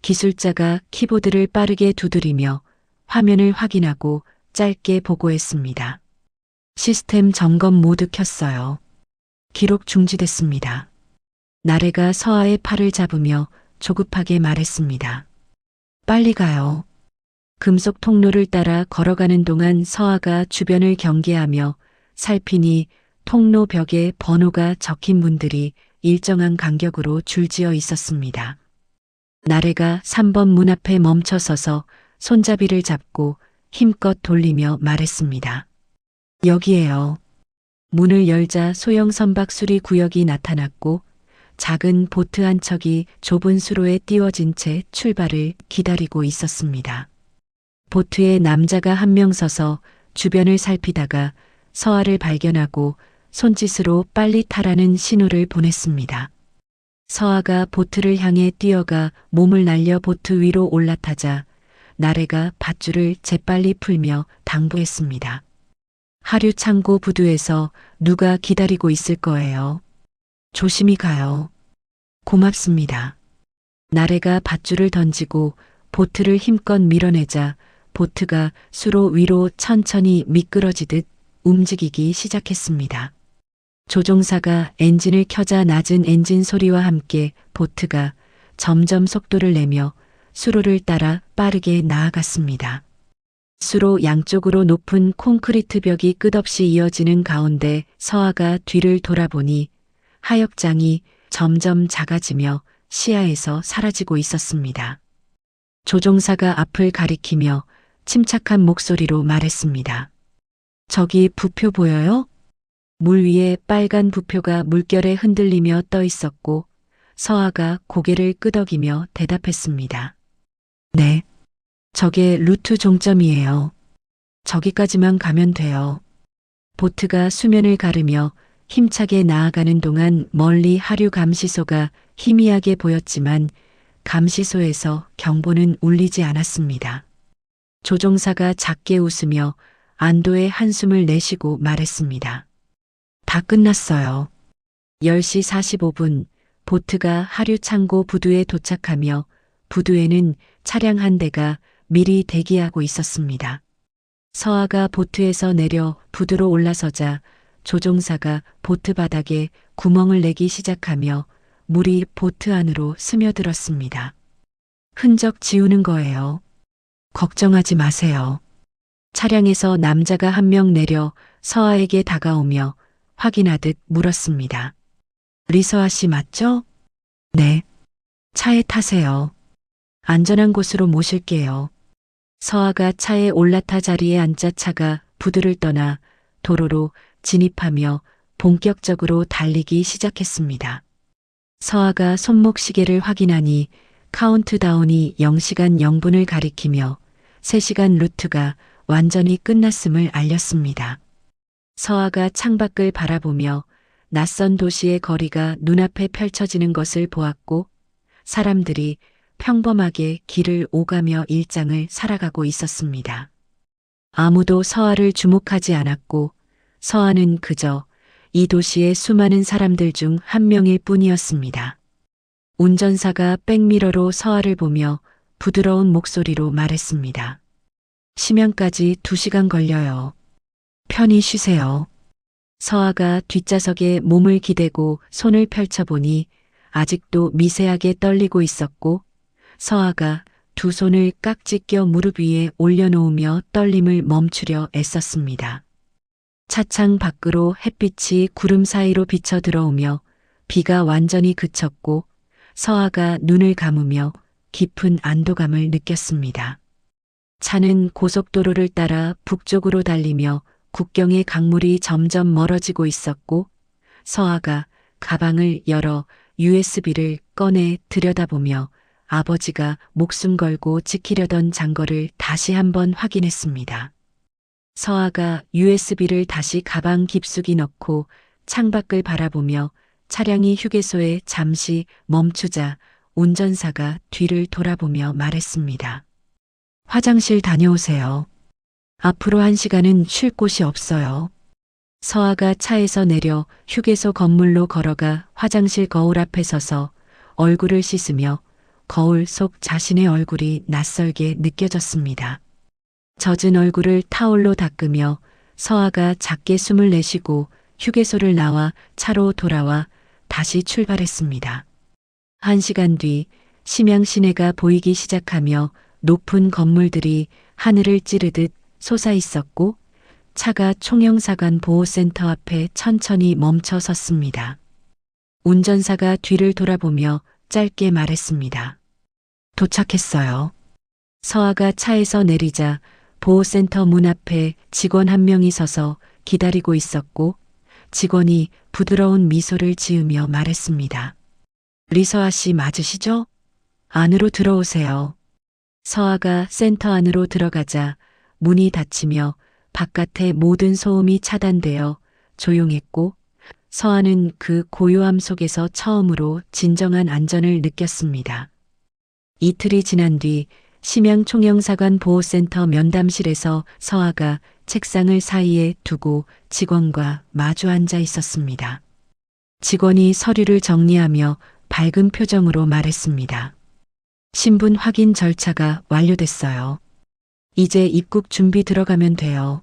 기술자가 키보드를 빠르게 두드리며 화면을 확인하고 짧게 보고했습니다. 시스템 점검 모드 켰어요. 기록 중지됐습니다. 나래가 서아의 팔을 잡으며 조급하게 말했습니다. 빨리 가요. 금속 통로를 따라 걸어가는 동안 서아가 주변을 경계하며 살피니 통로 벽에 번호가 적힌 문들이 일정한 간격으로 줄지어 있었습니다. 나래가 3번 문 앞에 멈춰 서서 손잡이를 잡고 힘껏 돌리며 말했습니다. 여기에요. 문을 열자 소형 선박 수리 구역이 나타났고 작은 보트 한 척이 좁은 수로에 띄워진 채 출발을 기다리고 있었습니다. 보트에 남자가 한 명 서서 주변을 살피다가 서아를 발견하고 손짓으로 빨리 타라는 신호를 보냈습니다. 서아가 보트를 향해 뛰어가 몸을 날려 보트 위로 올라타자 나래가 밧줄을 재빨리 풀며 당부했습니다. 하류 창고 부두에서 누가 기다리고 있을 거예요. 조심히 가요. 고맙습니다. 나래가 밧줄을 던지고 보트를 힘껏 밀어내자 보트가 수로 위로 천천히 미끄러지듯 움직이기 시작했습니다. 조종사가 엔진을 켜자 낮은 엔진 소리와 함께 보트가 점점 속도를 내며 수로를 따라 빠르게 나아갔습니다. 수로 양쪽으로 높은 콘크리트 벽이 끝없이 이어지는 가운데 서아가 뒤를 돌아보니 하역장이 점점 작아지며 시야에서 사라지고 있었습니다. 조종사가 앞을 가리키며 침착한 목소리로 말했습니다. 저기 부표 보여요? 물 위에 빨간 부표가 물결에 흔들리며 떠 있었고 서아가 고개를 끄덕이며 대답했습니다. 네. 저게 루트 종점이에요. 저기까지만 가면 돼요. 보트가 수면을 가르며 힘차게 나아가는 동안 멀리 하류 감시소가 희미하게 보였지만 감시소에서 경보는 울리지 않았습니다. 조종사가 작게 웃으며 안도의 한숨을 내쉬고 말했습니다. 다 끝났어요. 10시 45분 보트가 하류 창고 부두에 도착하며 부두에는 차량 한 대가 미리 대기하고 있었습니다. 서아가 보트에서 내려 부두로 올라서자 조종사가 보트 바닥에 구멍을 내기 시작하며 물이 보트 안으로 스며들었습니다. 흔적 지우는 거예요. 걱정하지 마세요. 차량에서 남자가 한 명 내려 서아에게 다가오며 확인하듯 물었습니다. 리서아 씨 맞죠? 네. 차에 타세요. 안전한 곳으로 모실게요. 서아가 차에 올라타 자리에 앉자 차가 부두를 떠나 도로로 진입하며 본격적으로 달리기 시작했습니다. 서아가 손목 시계를 확인하니 카운트다운이 0시간 0분을 가리키며 3시간 루트가 완전히 끝났음을 알렸습니다. 서아가 창밖을 바라보며 낯선 도시의 거리가 눈앞에 펼쳐지는 것을 보았고 사람들이 평범하게 길을 오가며 일상을 살아가고 있었습니다. 아무도 서아를 주목하지 않았고 서아는 그저 이 도시의 수많은 사람들 중 한 명일 뿐이었습니다. 운전사가 백미러로 서아를 보며 부드러운 목소리로 말했습니다. 심양까지 2시간 걸려요. 편히 쉬세요. 서아가 뒷좌석에 몸을 기대고 손을 펼쳐보니 아직도 미세하게 떨리고 있었고 서아가 두 손을 깍지 껴 무릎 위에 올려놓으며 떨림을 멈추려 애썼습니다. 차창 밖으로 햇빛이 구름 사이로 비쳐 들어오며 비가 완전히 그쳤고 서아가 눈을 감으며 깊은 안도감을 느꼈습니다. 차는 고속도로를 따라 북쪽으로 달리며 국경의 강물이 점점 멀어지고 있었고 서아가 가방을 열어 USB를 꺼내 들여다보며 아버지가 목숨 걸고 지키려던 장거를 다시 한번 확인했습니다. 서아가 USB를 다시 가방 깊숙이 넣고 창밖을 바라보며 차량이 휴게소에 잠시 멈추자 운전사가 뒤를 돌아보며 말했습니다. 화장실 다녀오세요. 앞으로 1시간은 쉴 곳이 없어요. 서아가 차에서 내려 휴게소 건물로 걸어가 화장실 거울 앞에 서서 얼굴을 씻으며 거울 속 자신의 얼굴이 낯설게 느껴졌습니다. 젖은 얼굴을 타올로 닦으며 서아가 작게 숨을 내쉬고 휴게소를 나와 차로 돌아와 다시 출발했습니다. 1시간 뒤 심양 시내가 보이기 시작하며 높은 건물들이 하늘을 찌르듯 솟아 있었고 차가 총영사관 보호센터 앞에 천천히 멈춰 섰습니다. 운전사가 뒤를 돌아보며 짧게 말했습니다. 도착했어요. 서아가 차에서 내리자 보호센터 문 앞에 직원 한 명이 서서 기다리고 있었고 직원이 부드러운 미소를 지으며 말했습니다. 리서아 씨 맞으시죠? 안으로 들어오세요. 서아가 센터 안으로 들어가자 문이 닫히며 바깥의 모든 소음이 차단되어 조용했고 서아는 그 고요함 속에서 처음으로 진정한 안전을 느꼈습니다. 이틀이 지난 뒤 심양총영사관 보호센터 면담실에서 서아가 책상을 사이에 두고 직원과 마주 앉아 있었습니다. 직원이 서류를 정리하며 밝은 표정으로 말했습니다. 신분 확인 절차가 완료됐어요. 이제 입국 준비 들어가면 돼요.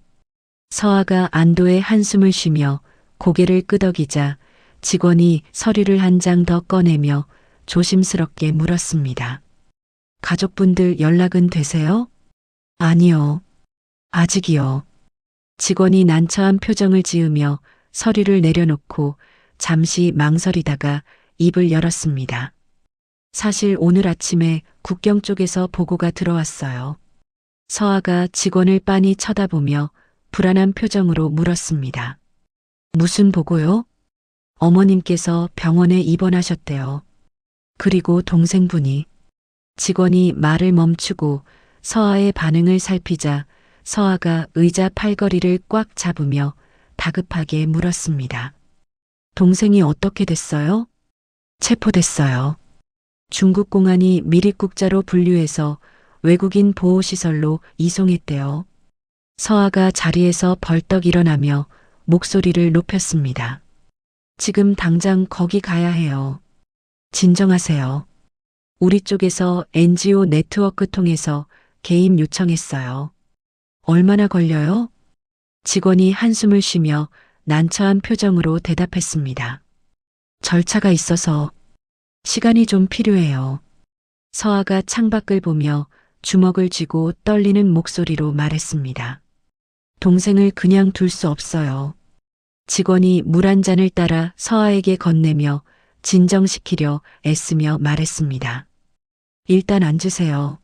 서아가 안도의 한숨을 쉬며 고개를 끄덕이자 직원이 서류를 한 장 더 꺼내며 조심스럽게 물었습니다. 가족분들 연락은 되세요? 아니요. 아직이요. 직원이 난처한 표정을 지으며 서류를 내려놓고 잠시 망설이다가 입을 열었습니다. 사실 오늘 아침에 국경 쪽에서 보고가 들어왔어요. 서아가 직원을 빤히 쳐다보며 불안한 표정으로 물었습니다. 무슨 보고요? 어머님께서 병원에 입원하셨대요. 그리고 동생분이. 직원이 말을 멈추고 서아의 반응을 살피자 서아가 의자 팔걸이를 꽉 잡으며 다급하게 물었습니다. 동생이 어떻게 됐어요? 체포됐어요. 중국 공안이 미립국자로 분류해서 외국인 보호시설로 이송했대요. 서아가 자리에서 벌떡 일어나며 목소리를 높였습니다. 지금 당장 거기 가야 해요. 진정하세요. 우리 쪽에서 NGO 네트워크 통해서 개입 요청했어요. 얼마나 걸려요? 직원이 한숨을 쉬며 난처한 표정으로 대답했습니다. 절차가 있어서 시간이 좀 필요해요. 서아가 창밖을 보며 주먹을 쥐고 떨리는 목소리로 말했습니다. 동생을 그냥 둘 수 없어요. 직원이 물 한 잔을 따라 서아에게 건네며 진정시키려 애쓰며 말했습니다. 일단 앉으세요.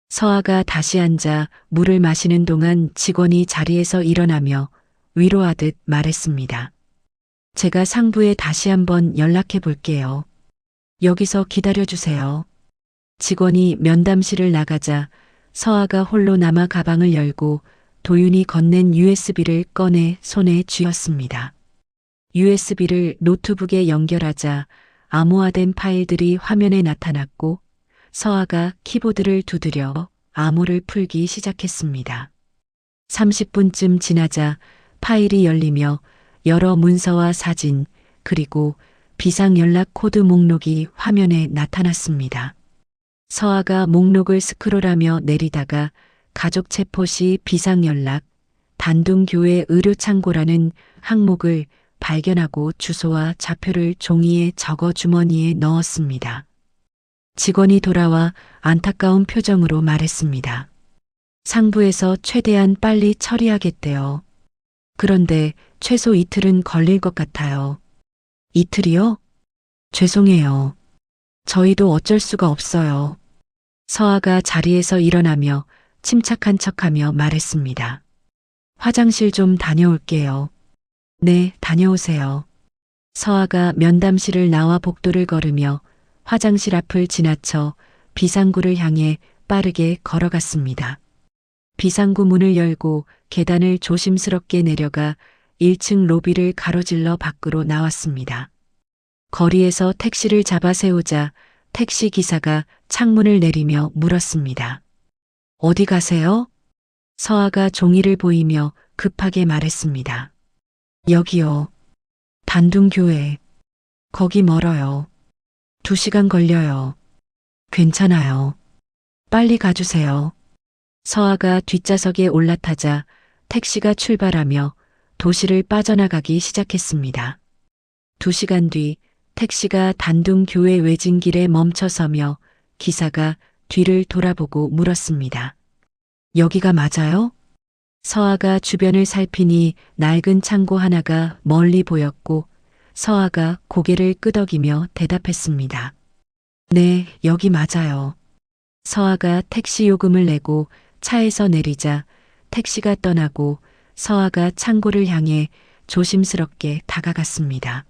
서아가 다시 앉아 물을 마시는 동안 직원이 자리에서 일어나며 위로하듯 말했습니다. 제가 상부에 다시 한번 연락해 볼게요. 여기서 기다려주세요. 직원이 면담실을 나가자 서아가 홀로 남아 가방을 열고 도윤이 건넨 USB를 꺼내 손에 쥐었습니다. USB를 노트북에 연결하자 암호화된 파일들이 화면에 나타났고 서아가 키보드를 두드려 암호를 풀기 시작했습니다. 30분쯤 지나자 파일이 열리며 여러 문서와 사진 그리고 비상연락 코드 목록이 화면에 나타났습니다. 서아가 목록을 스크롤하며 내리다가 가족 체포 시 비상연락, 단둥교회 의료창고라는 항목을 발견하고 주소와 좌표를 종이에 적어 주머니에 넣었습니다. 직원이 돌아와 안타까운 표정으로 말했습니다. 상부에서 최대한 빨리 처리하겠대요. 그런데 최소 이틀은 걸릴 것 같아요. 이틀이요? 죄송해요. 저희도 어쩔 수가 없어요. 서아가 자리에서 일어나며 침착한 척하며 말했습니다. 화장실 좀 다녀올게요. 네, 다녀오세요. 서아가 면담실을 나와 복도를 걸으며 화장실 앞을 지나쳐 비상구를 향해 빠르게 걸어갔습니다. 비상구 문을 열고 계단을 조심스럽게 내려가 1층 로비를 가로질러 밖으로 나왔습니다. 거리에서 택시를 잡아 세우자 택시 기사가 창문을 내리며 물었습니다. 어디 가세요? 서아가 종이를 보이며 급하게 말했습니다. 여기요. 단둥교회. 거기 멀어요. 2시간 걸려요. 괜찮아요. 빨리 가주세요. 서아가 뒷좌석에 올라타자 택시가 출발하며 도시를 빠져나가기 시작했습니다. 2시간 뒤 택시가 단둥교회 외진길에 멈춰서며 기사가 뒤를 돌아보고 물었습니다. 여기가 맞아요? 서아가 주변을 살피니 낡은 창고 하나가 멀리 보였고 서아가 고개를 끄덕이며 대답했습니다. 네, 여기 맞아요. 서아가 택시 요금을 내고 차에서 내리자 택시가 떠나고 서아가 창고를 향해 조심스럽게 다가갔습니다.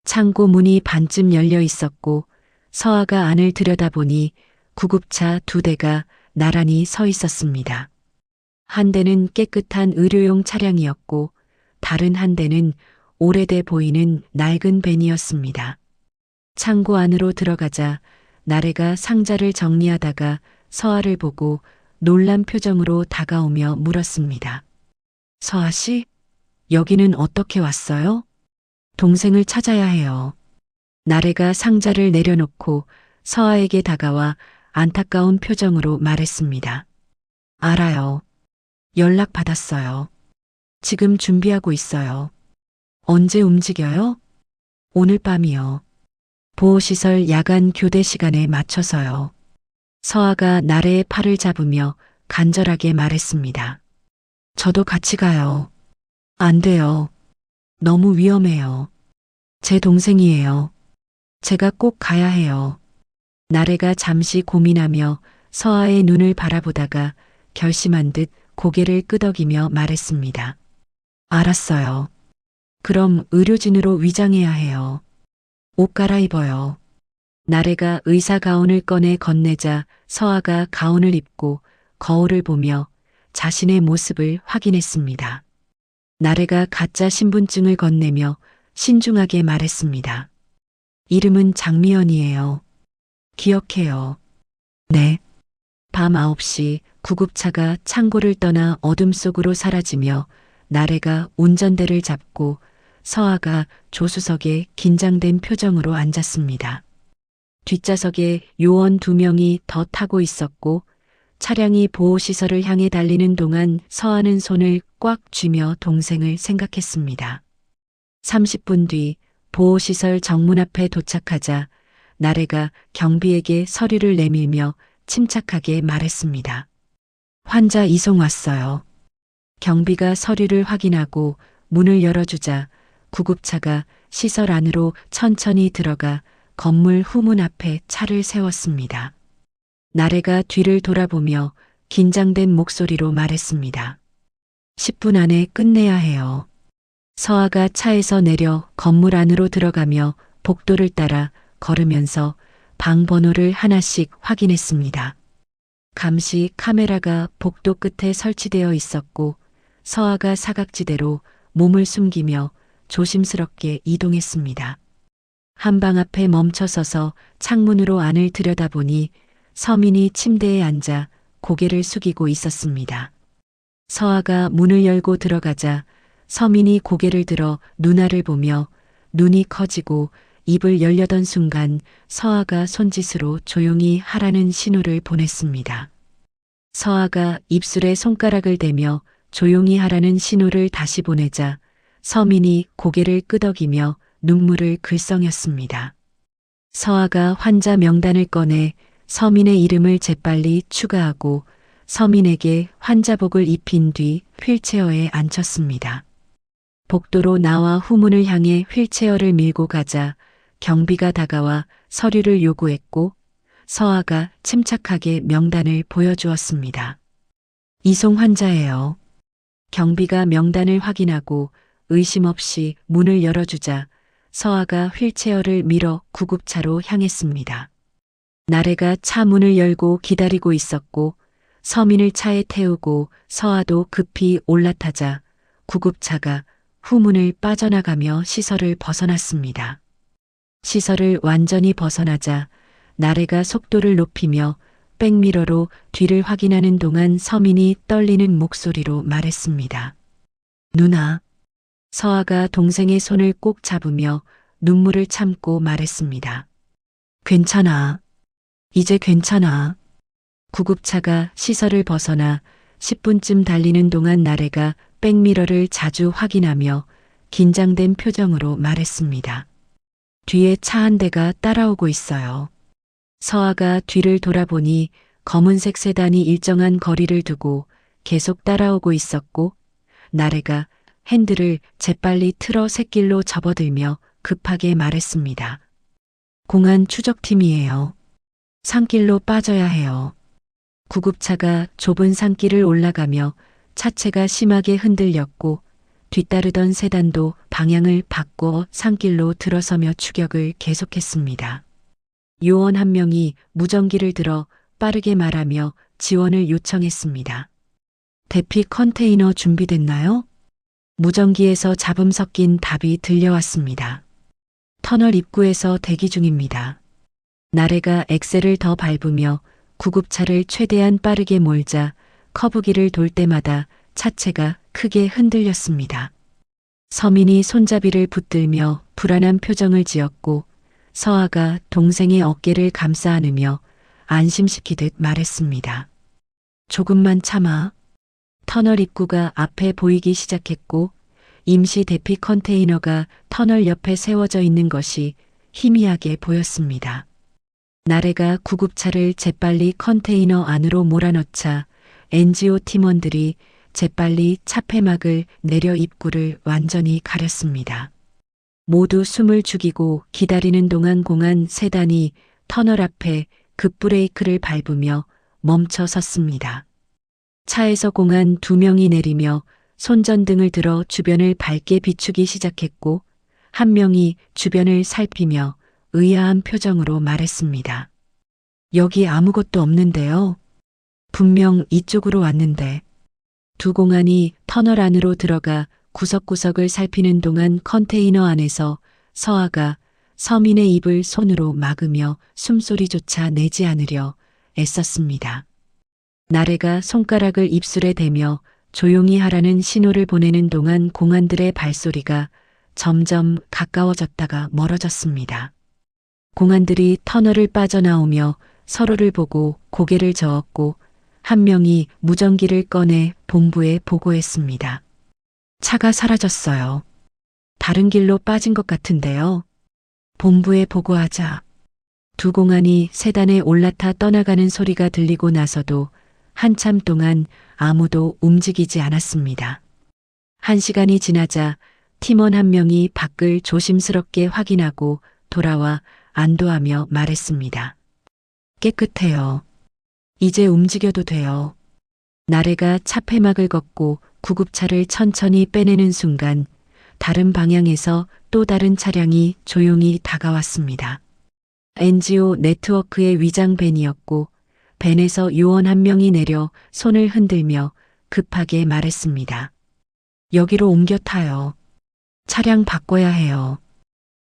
창고 문이 반쯤 열려 있었고 서아가 안을 들여다보니 구급차 2대가 나란히 서 있었습니다. 한 대는 깨끗한 의료용 차량이었고 다른 한 대는 오래돼 보이는 낡은 벤이었습니다. 창고 안으로 들어가자 나래가 상자를 정리하다가 서아를 보고 놀란 표정으로 다가오며 물었습니다. 서아 씨, 여기는 어떻게 왔어요? 동생을 찾아야 해요. 나래가 상자를 내려놓고 서아에게 다가와 안타까운 표정으로 말했습니다. 알아요. 연락 받았어요. 지금 준비하고 있어요. 언제 움직여요? 오늘 밤이요. 보호시설 야간 교대 시간에 맞춰서요. 서아가 나래의 팔을 잡으며 간절하게 말했습니다. 저도 같이 가요. 안 돼요. 너무 위험해요. 제 동생이에요. 제가 꼭 가야 해요. 나래가 잠시 고민하며 서아의 눈을 바라보다가 결심한 듯 고개를 끄덕이며 말했습니다. 알았어요. 그럼 의료진으로 위장해야 해요. 옷 갈아입어요. 나래가 의사 가운을 꺼내 건네자 서아가 가운을 입고 거울을 보며 자신의 모습을 확인했습니다. 나래가 가짜 신분증을 건네며 신중하게 말했습니다. 이름은 장미연이에요. 기억해요. 네. 밤 9시 구급차가 창고를 떠나 어둠 속으로 사라지며 나래가 운전대를 잡고 서아가 조수석에 긴장된 표정으로 앉았습니다. 뒷좌석에 요원 2명이 더 타고 있었고 차량이 보호시설을 향해 달리는 동안 서아는 손을 꽉 쥐며 동생을 생각했습니다. 30분 뒤 보호시설 정문 앞에 도착하자 나래가 경비에게 서류를 내밀며 침착하게 말했습니다. 환자 이송 왔어요. 경비가 서류를 확인하고 문을 열어주자 구급차가 시설 안으로 천천히 들어가 건물 후문 앞에 차를 세웠습니다. 나래가 뒤를 돌아보며 긴장된 목소리로 말했습니다. 10분 안에 끝내야 해요. 서아가 차에서 내려 건물 안으로 들어가며 복도를 따라 걸으면서 방 번호를 하나씩 확인했습니다. 감시 카메라가 복도 끝에 설치되어 있었고 서아가 사각지대로 몸을 숨기며 조심스럽게 이동했습니다. 한방 앞에 멈춰서서 창문으로 안을 들여다보니 서민이 침대에 앉아 고개를 숙이고 있었습니다. 서아가 문을 열고 들어가자 서민이 고개를 들어 누나를 보며 눈이 커지고 입을 열려던 순간 서아가 손짓으로 조용히 하라는 신호를 보냈습니다. 서아가 입술에 손가락을 대며 조용히 하라는 신호를 다시 보내자 서민이 고개를 끄덕이며 눈물을 글썽였습니다. 서아가 환자 명단을 꺼내 서민의 이름을 재빨리 추가하고 서민에게 환자복을 입힌 뒤 휠체어에 앉혔습니다. 복도로 나와 후문을 향해 휠체어를 밀고 가자 경비가 다가와 서류를 요구했고 서아가 침착하게 명단을 보여주었습니다. 이송 환자예요. 경비가 명단을 확인하고 의심 없이 문을 열어주자 서아가 휠체어를 밀어 구급차로 향했습니다. 나래가 차 문을 열고 기다리고 있었고 서민을 차에 태우고 서아도 급히 올라타자 구급차가 후문을 빠져나가며 시설을 벗어났습니다. 시설을 완전히 벗어나자 나래가 속도를 높이며 백미러로 뒤를 확인하는 동안 서민이 떨리는 목소리로 말했습니다. 누나. 서아가 동생의 손을 꼭 잡으며 눈물을 참고 말했습니다. 괜찮아. 이제 괜찮아. 구급차가 시설을 벗어나 10분쯤 달리는 동안 나래가 백미러를 자주 확인하며 긴장된 표정으로 말했습니다. 뒤에 차 한 대가 따라오고 있어요. 서아가 뒤를 돌아보니 검은색 세단이 일정한 거리를 두고 계속 따라오고 있었고 나래가 핸들을 재빨리 틀어 샛길로 접어들며 급하게 말했습니다. 공안 추적팀이에요. 산길로 빠져야 해요. 구급차가 좁은 산길을 올라가며 차체가 심하게 흔들렸고 뒤따르던 세단도 방향을 바꿔 산길로 들어서며 추격을 계속했습니다. 요원 한 명이 무전기를 들어 빠르게 말하며 지원을 요청했습니다. 대피 컨테이너 준비됐나요? 무전기에서 잡음 섞인 답이 들려왔습니다. 터널 입구에서 대기 중입니다. 나래가 엑셀을 더 밟으며 구급차를 최대한 빠르게 몰자 커브기를 돌 때마다 차체가 크게 흔들렸습니다. 서민이 손잡이를 붙들며 불안한 표정을 지었고 서아가 동생의 어깨를 감싸 안으며 안심시키듯 말했습니다. 조금만 참아. 터널 입구가 앞에 보이기 시작했고 임시 대피 컨테이너가 터널 옆에 세워져 있는 것이 희미하게 보였습니다. 나래가 구급차를 재빨리 컨테이너 안으로 몰아넣자 NGO 팀원들이 재빨리 차폐막을 내려 입구를 완전히 가렸습니다. 모두 숨을 죽이고 기다리는 동안 공안 세단이 터널 앞에 급브레이크를 밟으며 멈춰 섰습니다. 차에서 공안 2명이 내리며 손전등을 들어 주변을 밝게 비추기 시작했고 한 명이 주변을 살피며 의아한 표정으로 말했습니다. 여기 아무것도 없는데요. 분명 이쪽으로 왔는데. 두 공안이 터널 안으로 들어가 구석구석을 살피는 동안 컨테이너 안에서 서아가 서민의 입을 손으로 막으며 숨소리조차 내지 않으려 애썼습니다. 나래가 손가락을 입술에 대며 조용히 하라는 신호를 보내는 동안 공안들의 발소리가 점점 가까워졌다가 멀어졌습니다. 공안들이 터널을 빠져나오며 서로를 보고 고개를 저었고 한 명이 무전기를 꺼내 본부에 보고했습니다. 차가 사라졌어요. 다른 길로 빠진 것 같은데요. 본부에 보고하자. 두 공안이 세단에 올라타 떠나가는 소리가 들리고 나서도 한참 동안 아무도 움직이지 않았습니다. 1시간이 지나자 팀원 한 명이 밖을 조심스럽게 확인하고 돌아와 안도하며 말했습니다. 깨끗해요. 이제 움직여도 돼요. 나래가 차폐막을 걷고 구급차를 천천히 빼내는 순간 다른 방향에서 또 다른 차량이 조용히 다가왔습니다. NGO 네트워크의 위장 밴이었고 밴에서 요원 한 명이 내려 손을 흔들며 급하게 말했습니다. 여기로 옮겨 타요. 차량 바꿔야 해요.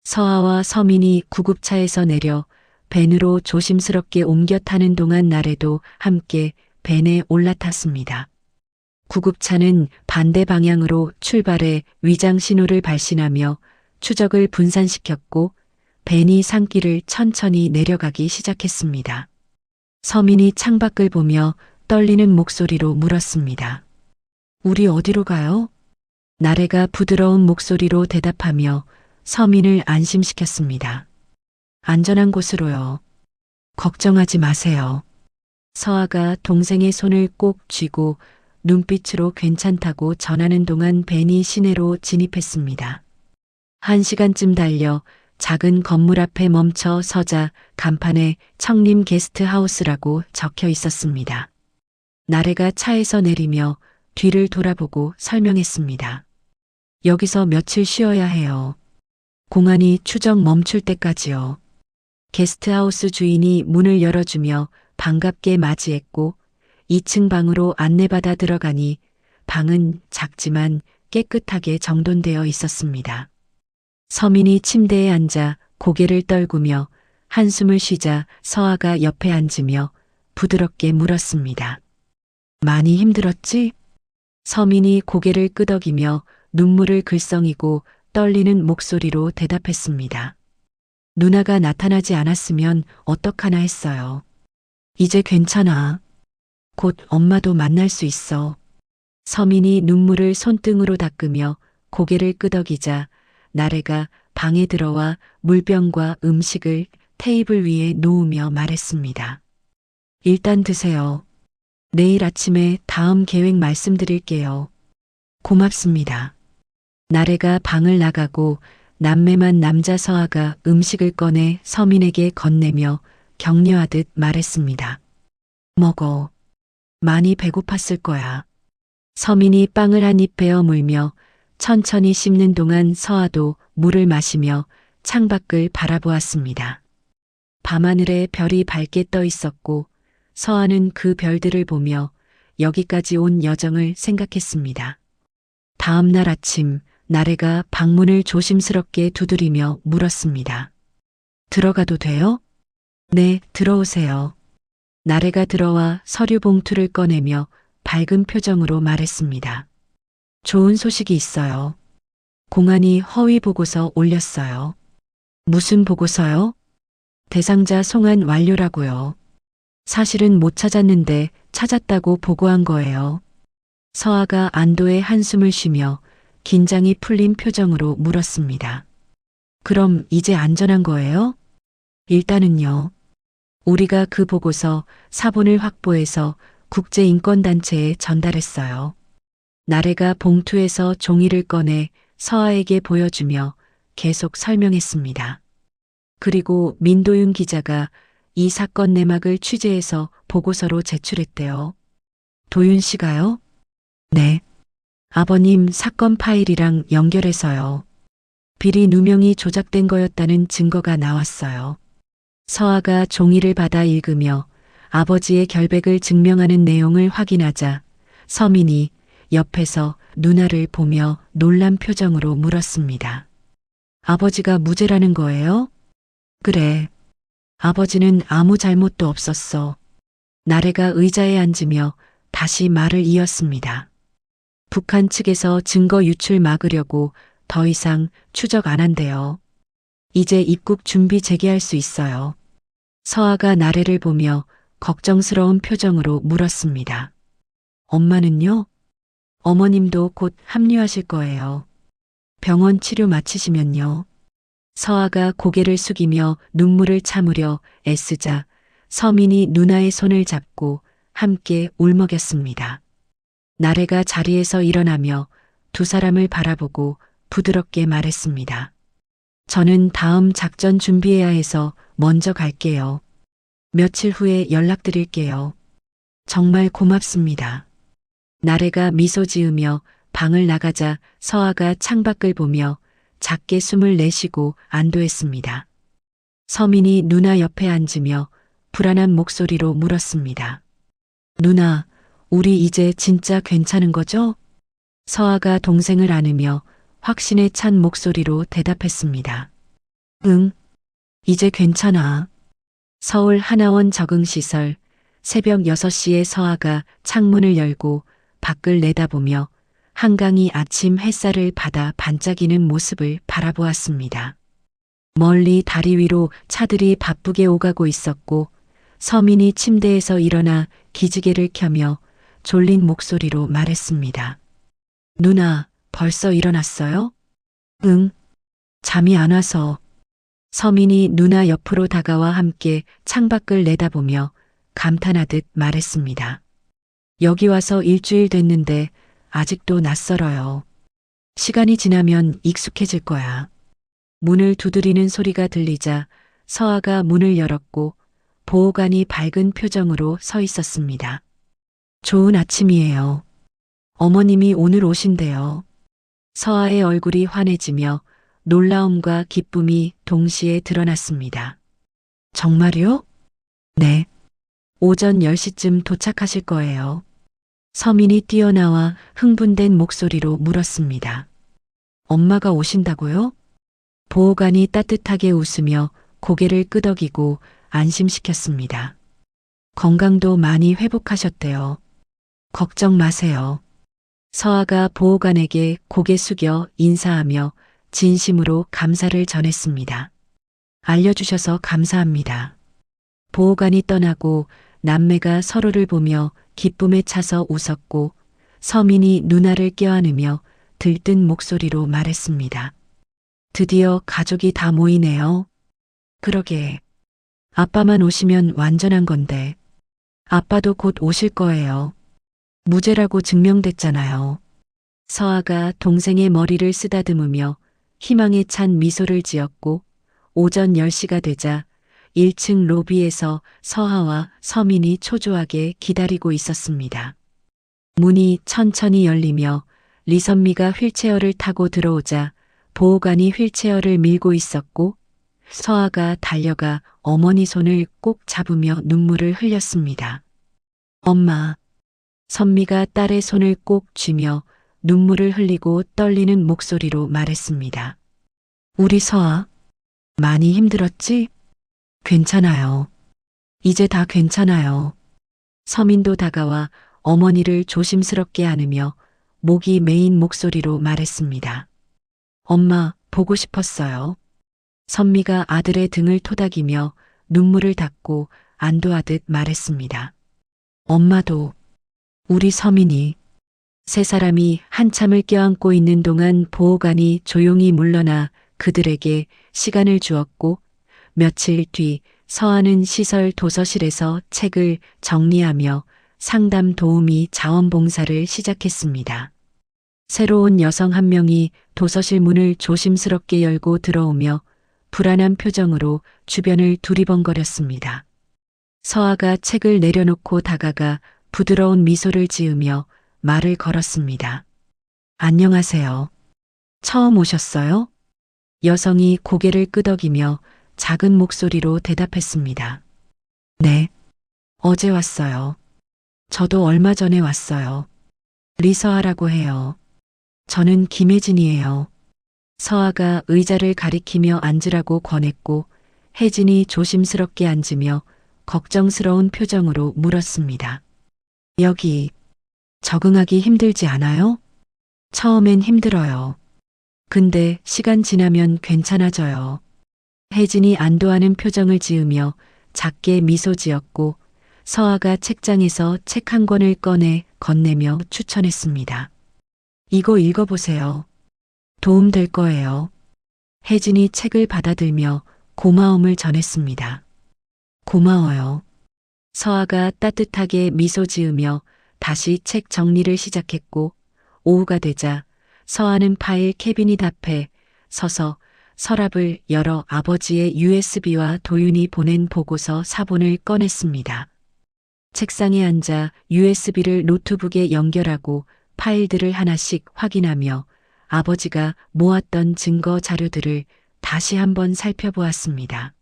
서아와 서민이 구급차에서 내려 밴으로 조심스럽게 옮겨 타는 동안 나래도 함께 밴에 올라탔습니다. 구급차는 반대 방향으로 출발해 위장 신호를 발신하며 추적을 분산시켰고 밴이 산길을 천천히 내려가기 시작했습니다. 서민이 창밖을 보며 떨리는 목소리로 물었습니다. 우리 어디로 가요? 나래가 부드러운 목소리로 대답하며 서민을 안심시켰습니다. 안전한 곳으로요. 걱정하지 마세요. 서아가 동생의 손을 꼭 쥐고 눈빛으로 괜찮다고 전하는 동안 밴이 시내로 진입했습니다. 1시간쯤 달려 작은 건물 앞에 멈춰 서자 간판에 청림 게스트하우스라고 적혀 있었습니다. 나래가 차에서 내리며 뒤를 돌아보고 설명했습니다. 여기서 며칠 쉬어야 해요. 공안이 추적 멈출 때까지요. 게스트하우스 주인이 문을 열어주며 반갑게 맞이했고 2층 방으로 안내받아 들어가니 방은 작지만 깨끗하게 정돈되어 있었습니다. 서민이 침대에 앉아 고개를 떨구며 한숨을 쉬자 서아가 옆에 앉으며 부드럽게 물었습니다. 많이 힘들었지? 서민이 고개를 끄덕이며 눈물을 글썽이고 떨리는 목소리로 대답했습니다. 누나가 나타나지 않았으면 어떡하나 했어요. 이제 괜찮아. 곧 엄마도 만날 수 있어. 서민이 눈물을 손등으로 닦으며 고개를 끄덕이자 나래가 방에 들어와 물병과 음식을 테이블 위에 놓으며 말했습니다. 일단 드세요. 내일 아침에 다음 계획 말씀드릴게요. 고맙습니다. 나래가 방을 나가고 남매만 남자 서아가 음식을 꺼내 서민에게 건네며 격려하듯 말했습니다. 먹어. 많이 배고팠을 거야. 서민이 빵을 한 입 베어 물며 천천히 씹는 동안 서아도 물을 마시며 창밖을 바라보았습니다. 밤하늘에 별이 밝게 떠 있었고 서아는 그 별들을 보며 여기까지 온 여정을 생각했습니다. 다음 날 아침 나래가 방문을 조심스럽게 두드리며 물었습니다. 들어가도 돼요? 네, 들어오세요. 나래가 들어와 서류 봉투를 꺼내며 밝은 표정으로 말했습니다. 좋은 소식이 있어요. 공안이 허위 보고서 올렸어요. 무슨 보고서요? 대상자 송환 완료라고요. 사실은 못 찾았는데 찾았다고 보고한 거예요. 서아가 안도의 한숨을 쉬며 긴장이 풀린 표정으로 물었습니다. 그럼 이제 안전한 거예요? 일단은요. 우리가 그 보고서 사본을 확보해서 국제인권단체에 전달했어요. 나래가 봉투에서 종이를 꺼내 서아에게 보여주며 계속 설명했습니다. 그리고 민도윤 기자가 이 사건 내막을 취재해서 보고서로 제출했대요. 도윤 씨가요? 네. 아버님 사건 파일이랑 연결해서요. 비리 누명이 조작된 거였다는 증거가 나왔어요. 서아가 종이를 받아 읽으며 아버지의 결백을 증명하는 내용을 확인하자 서민이 옆에서 누나를 보며 놀란 표정으로 물었습니다. 아버지가 무죄라는 거예요? 그래. 아버지는 아무 잘못도 없었어. 나래가 의자에 앉으며 다시 말을 이었습니다. 북한 측에서 증거 유출 막으려고 더 이상 추적 안 한대요. 이제 입국 준비 재개할 수 있어요. 서아가 나래를 보며 걱정스러운 표정으로 물었습니다. 엄마는요? 어머님도 곧 합류하실 거예요. 병원 치료 마치시면요. 서아가 고개를 숙이며 눈물을 참으려 애쓰자 서민이 누나의 손을 잡고 함께 울먹였습니다. 나래가 자리에서 일어나며 두 사람을 바라보고 부드럽게 말했습니다. 저는 다음 작전 준비해야 해서 먼저 갈게요. 며칠 후에 연락드릴게요. 정말 고맙습니다. 나래가 미소 지으며 방을 나가자 서아가 창밖을 보며 작게 숨을 내쉬고 안도했습니다. 서민이 누나 옆에 앉으며 불안한 목소리로 물었습니다. 누나, 우리 이제 진짜 괜찮은 거죠? 서아가 동생을 안으며 확신에 찬 목소리로 대답했습니다. 응, 이제 괜찮아. 서울 하나원 적응시설 새벽 6시에 서아가 창문을 열고 밖을 내다보며 한강이 아침 햇살을 받아 반짝이는 모습을 바라보았습니다. 멀리 다리 위로 차들이 바쁘게 오가고 있었고 서민이 침대에서 일어나 기지개를 켜며 졸린 목소리로 말했습니다. 누나, 벌써 일어났어요? 응, 잠이 안 와서. 서민이 누나 옆으로 다가와 함께 창밖을 내다보며 감탄하듯 말했습니다. 여기 와서 일주일 됐는데 아직도 낯설어요. 시간이 지나면 익숙해질 거야. 문을 두드리는 소리가 들리자 서아가 문을 열었고 보호관이 밝은 표정으로 서 있었습니다. 좋은 아침이에요. 어머님이 오늘 오신대요. 서아의 얼굴이 환해지며 놀라움과 기쁨이 동시에 드러났습니다. 정말요? 네. 오전 10시쯤 도착하실 거예요. 서민이 뛰어나와 흥분된 목소리로 물었습니다. 엄마가 오신다고요? 보호관이 따뜻하게 웃으며 고개를 끄덕이고 안심시켰습니다. 건강도 많이 회복하셨대요. 걱정 마세요. 서아가 보호관에게 고개 숙여 인사하며 진심으로 감사를 전했습니다. 알려주셔서 감사합니다. 보호관이 떠나고 남매가 서로를 보며 기쁨에 차서 웃었고 서민이 누나를 껴안으며 들뜬 목소리로 말했습니다. 드디어 가족이 다 모이네요. 그러게. 아빠만 오시면 완전한 건데. 아빠도 곧 오실 거예요. 무죄라고 증명됐잖아요. 서아가 동생의 머리를 쓰다듬으며 희망에 찬 미소를 지었고 오전 10시가 되자 1층 로비에서 서아와 서민이 초조하게 기다리고 있었습니다. 문이 천천히 열리며 리선미가 휠체어를 타고 들어오자 보호관이 휠체어를 밀고 있었고 서아가 달려가 어머니 손을 꼭 잡으며 눈물을 흘렸습니다. 엄마. 선미가 딸의 손을 꼭 쥐며 눈물을 흘리고 떨리는 목소리로 말했습니다. 우리 서아, 많이 힘들었지? 괜찮아요. 이제 다 괜찮아요. 서민도 다가와 어머니를 조심스럽게 안으며 목이 메인 목소리로 말했습니다. 엄마, 보고 싶었어요. 선미가 아들의 등을 토닥이며 눈물을 닦고 안도하듯 말했습니다. 엄마도, 우리 서민이. 세 사람이 한참을 껴안고 있는 동안 보호관이 조용히 물러나 그들에게 시간을 주었고 며칠 뒤 서아는 시설 도서실에서 책을 정리하며 상담 도우미 자원봉사를 시작했습니다. 새로운 여성 한 명이 도서실 문을 조심스럽게 열고 들어오며 불안한 표정으로 주변을 두리번거렸습니다. 서아가 책을 내려놓고 다가가 부드러운 미소를 지으며 말을 걸었습니다. 안녕하세요. 처음 오셨어요? 여성이 고개를 끄덕이며 작은 목소리로 대답했습니다. 네. 어제 왔어요. 저도 얼마 전에 왔어요. 리서아라고 해요. 저는 김혜진이에요. 서아가 의자를 가리키며 앉으라고 권했고 혜진이 조심스럽게 앉으며 걱정스러운 표정으로 물었습니다. 여기 적응하기 힘들지 않아요? 처음엔 힘들어요. 근데 시간 지나면 괜찮아져요. 혜진이 안도하는 표정을 지으며 작게 미소 지었고 서아가 책장에서 책 한 권을 꺼내 건네며 추천했습니다. 이거 읽어보세요. 도움 될 거예요. 혜진이 책을 받아들며 고마움을 전했습니다. 고마워요. 서아가 따뜻하게 미소 지으며 다시 책 정리를 시작했고 오후가 되자 서아는 파일 캐비닛 앞에 서서 서랍을 열어 아버지의 USB와 도윤이 보낸 보고서 사본을 꺼냈습니다. 책상에 앉아 USB를 노트북에 연결하고 파일들을 하나씩 확인하며 아버지가 모았던 증거 자료들을 다시 한번 살펴보았습니다.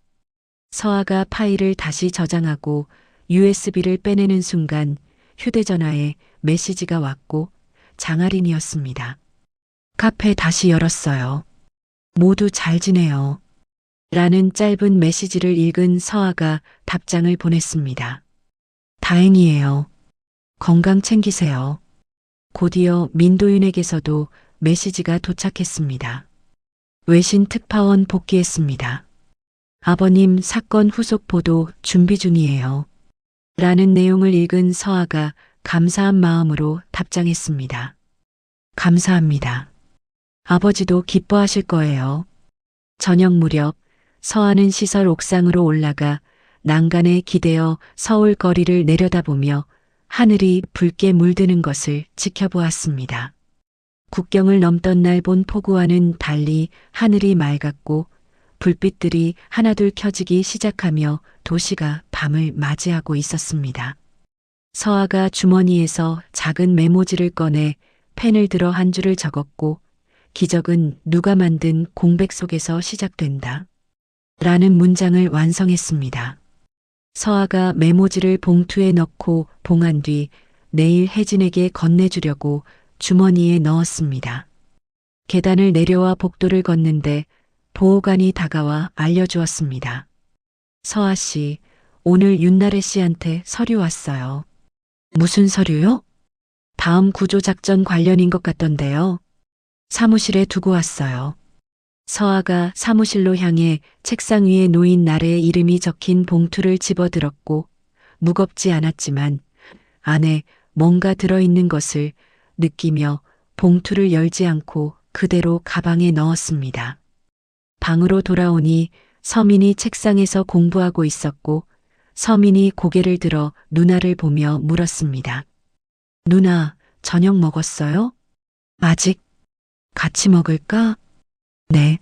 서아가 파일을 다시 저장하고 USB를 빼내는 순간 휴대전화에 메시지가 왔고 장아린이었습니다. 카페 다시 열었어요. 모두 잘 지내요. 라는 짧은 메시지를 읽은 서아가 답장을 보냈습니다. 다행이에요. 건강 챙기세요. 곧이어 민도윤에게서도 메시지가 도착했습니다. 외신 특파원 복귀했습니다. 아버님 사건 후속 보도 준비 중이에요. 라는 내용을 읽은 서아가 감사한 마음으로 답장했습니다. 감사합니다. 아버지도 기뻐하실 거예요. 저녁 무렵 서아는 시설 옥상으로 올라가 난간에 기대어 서울 거리를 내려다보며 하늘이 붉게 물드는 것을 지켜보았습니다. 국경을 넘던 날 본 폭우와는 달리 하늘이 맑았고 불빛들이 하나둘 켜지기 시작하며 도시가 밤을 맞이하고 있었습니다. 서아가 주머니에서 작은 메모지를 꺼내 펜을 들어 한 줄을 적었고 기적은 누가 만든 공백 속에서 시작된다. 라는 문장을 완성했습니다. 서아가 메모지를 봉투에 넣고 봉한 뒤 내일 혜진에게 건네주려고 주머니에 넣었습니다. 계단을 내려와 복도를 걷는데 보호관이 다가와 알려주었습니다. 서아 씨, 오늘 윤나래 씨한테 서류 왔어요. 무슨 서류요? 다음 구조작전 관련인 것 같던데요. 사무실에 두고 왔어요. 서아가 사무실로 향해 책상 위에 놓인 나래의 이름이 적힌 봉투를 집어들었고 무겁지 않았지만 안에 뭔가 들어있는 것을 느끼며 봉투를 열지 않고 그대로 가방에 넣었습니다. 방으로 돌아오니 서민이 책상에서 공부하고 있었고 서민이 고개를 들어 누나를 보며 물었습니다. 누나, 저녁 먹었어요? 아직? 같이 먹을까? 네.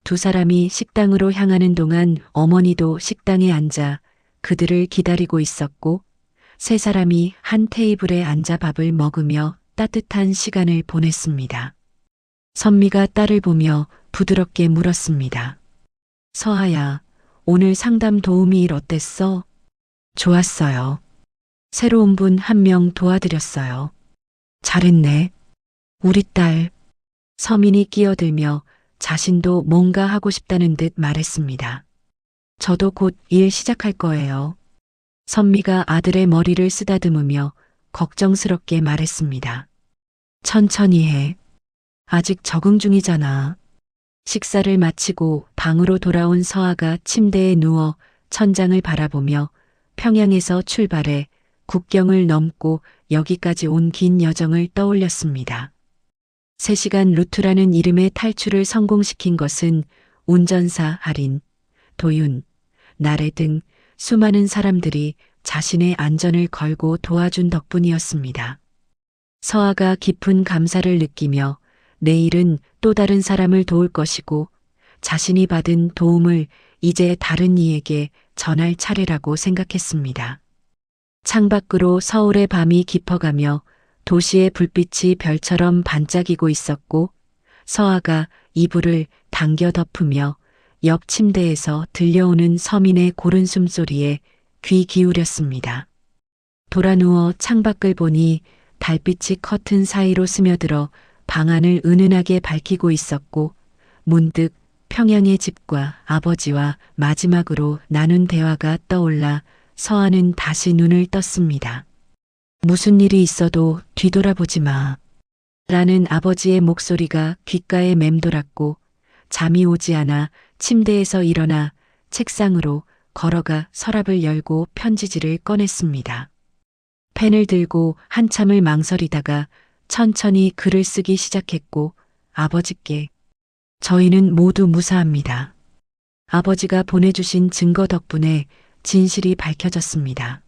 두 사람이 식당으로 향하는 동안 어머니도 식당에 앉아 그들을 기다리고 있었고 세 사람이 한 테이블에 앉아 밥을 먹으며 따뜻한 시간을 보냈습니다. 선미가 딸을 보며 부드럽게 물었습니다. 서아야, 오늘 상담 도우미 일 어땠어? 좋았어요. 새로운 분 한 명 도와드렸어요. 잘했네. 우리 딸. 서민이 끼어들며 자신도 뭔가 하고 싶다는 듯 말했습니다. 저도 곧 일 시작할 거예요. 선미가 아들의 머리를 쓰다듬으며 걱정스럽게 말했습니다. 천천히 해. 아직 적응 중이잖아. 식사를 마치고 방으로 돌아온 서아가 침대에 누워 천장을 바라보며 평양에서 출발해 국경을 넘고 여기까지 온 긴 여정을 떠올렸습니다. 3시간 루트라는 이름의 탈출을 성공시킨 것은 운전사 할인, 도윤, 나래 등 수많은 사람들이 자신의 안전을 걸고 도와준 덕분이었습니다. 서아가 깊은 감사를 느끼며 내일은 또 다른 사람을 도울 것이고 자신이 받은 도움을 이제 다른 이에게 전할 차례라고 생각했습니다. 창밖으로 서울의 밤이 깊어가며 도시의 불빛이 별처럼 반짝이고 있었고 서아가 이불을 당겨 덮으며 옆 침대에서 들려오는 서민의 고른 숨소리에 귀 기울였습니다. 돌아 누워 창밖을 보니 달빛이 커튼 사이로 스며들어 방안을 은은하게 밝히고 있었고 문득 평양의 집과 아버지와 마지막으로 나눈 대화가 떠올라 서아는 다시 눈을 떴습니다. 무슨 일이 있어도 뒤돌아보지 마. 라는 아버지의 목소리가 귓가에 맴돌았고 잠이 오지 않아 침대에서 일어나 책상으로 걸어가 서랍을 열고 편지지를 꺼냈습니다. 펜을 들고 한참을 망설이다가 천천히 글을 쓰기 시작했고 아버지께 저희는 모두 무사합니다. 아버지가 보내주신 증거 덕분에 진실이 밝혀졌습니다.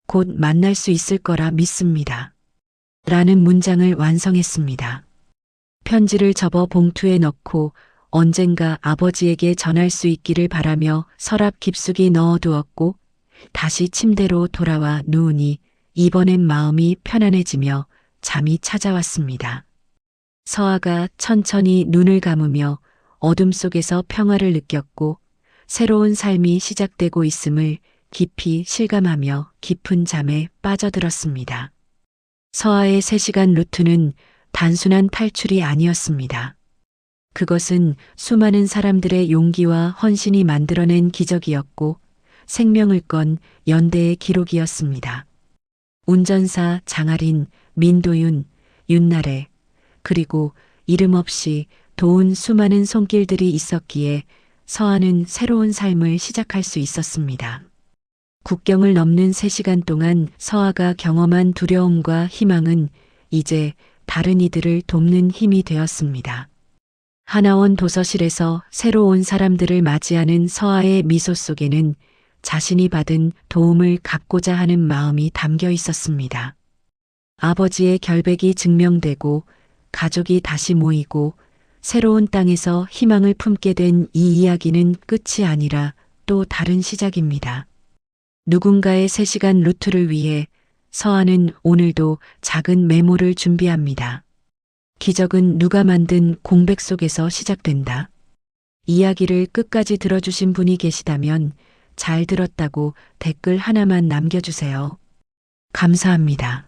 곧 만날 수 있을 거라 믿습니다. 라는 문장을 완성했습니다. 편지를 접어 봉투에 넣고 언젠가 아버지에게 전할 수 있기를 바라며 서랍 깊숙이 넣어두었고 다시 침대로 돌아와 누우니 이번엔 마음이 편안해지며 잠이 찾아왔습니다. 서아가 천천히 눈을 감으며 어둠 속에서 평화를 느꼈고 새로운 삶이 시작되고 있음을 깊이 실감하며 깊은 잠에 빠져들었습니다. 서아의 3시간 루트는 단순한 탈출이 아니었습니다. 그것은 수많은 사람들의 용기와 헌신이 만들어낸 기적이었고 생명을 건 연대의 기록이었습니다. 운전사 장할인, 민도윤, 윤나래, 그리고 이름 없이 도운 수많은 손길들이 있었기에 서아는 새로운 삶을 시작할 수 있었습니다. 국경을 넘는 3시간 동안 서아가 경험한 두려움과 희망은 이제 다른 이들을 돕는 힘이 되었습니다. 하나원 도서실에서 새로 온 사람들을 맞이하는 서아의 미소 속에는 자신이 받은 도움을 갚고자 하는 마음이 담겨 있었습니다. 아버지의 결백이 증명되고 가족이 다시 모이고 새로운 땅에서 희망을 품게 된 이 이야기는 끝이 아니라 또 다른 시작입니다. 누군가의 3시간 루트를 위해 서아는 오늘도 작은 메모를 준비합니다. 기적은 누가 만든 공백 속에서 시작된다. 이야기를 끝까지 들어주신 분이 계시다면 잘 들었다고 댓글 하나만 남겨주세요. 감사합니다.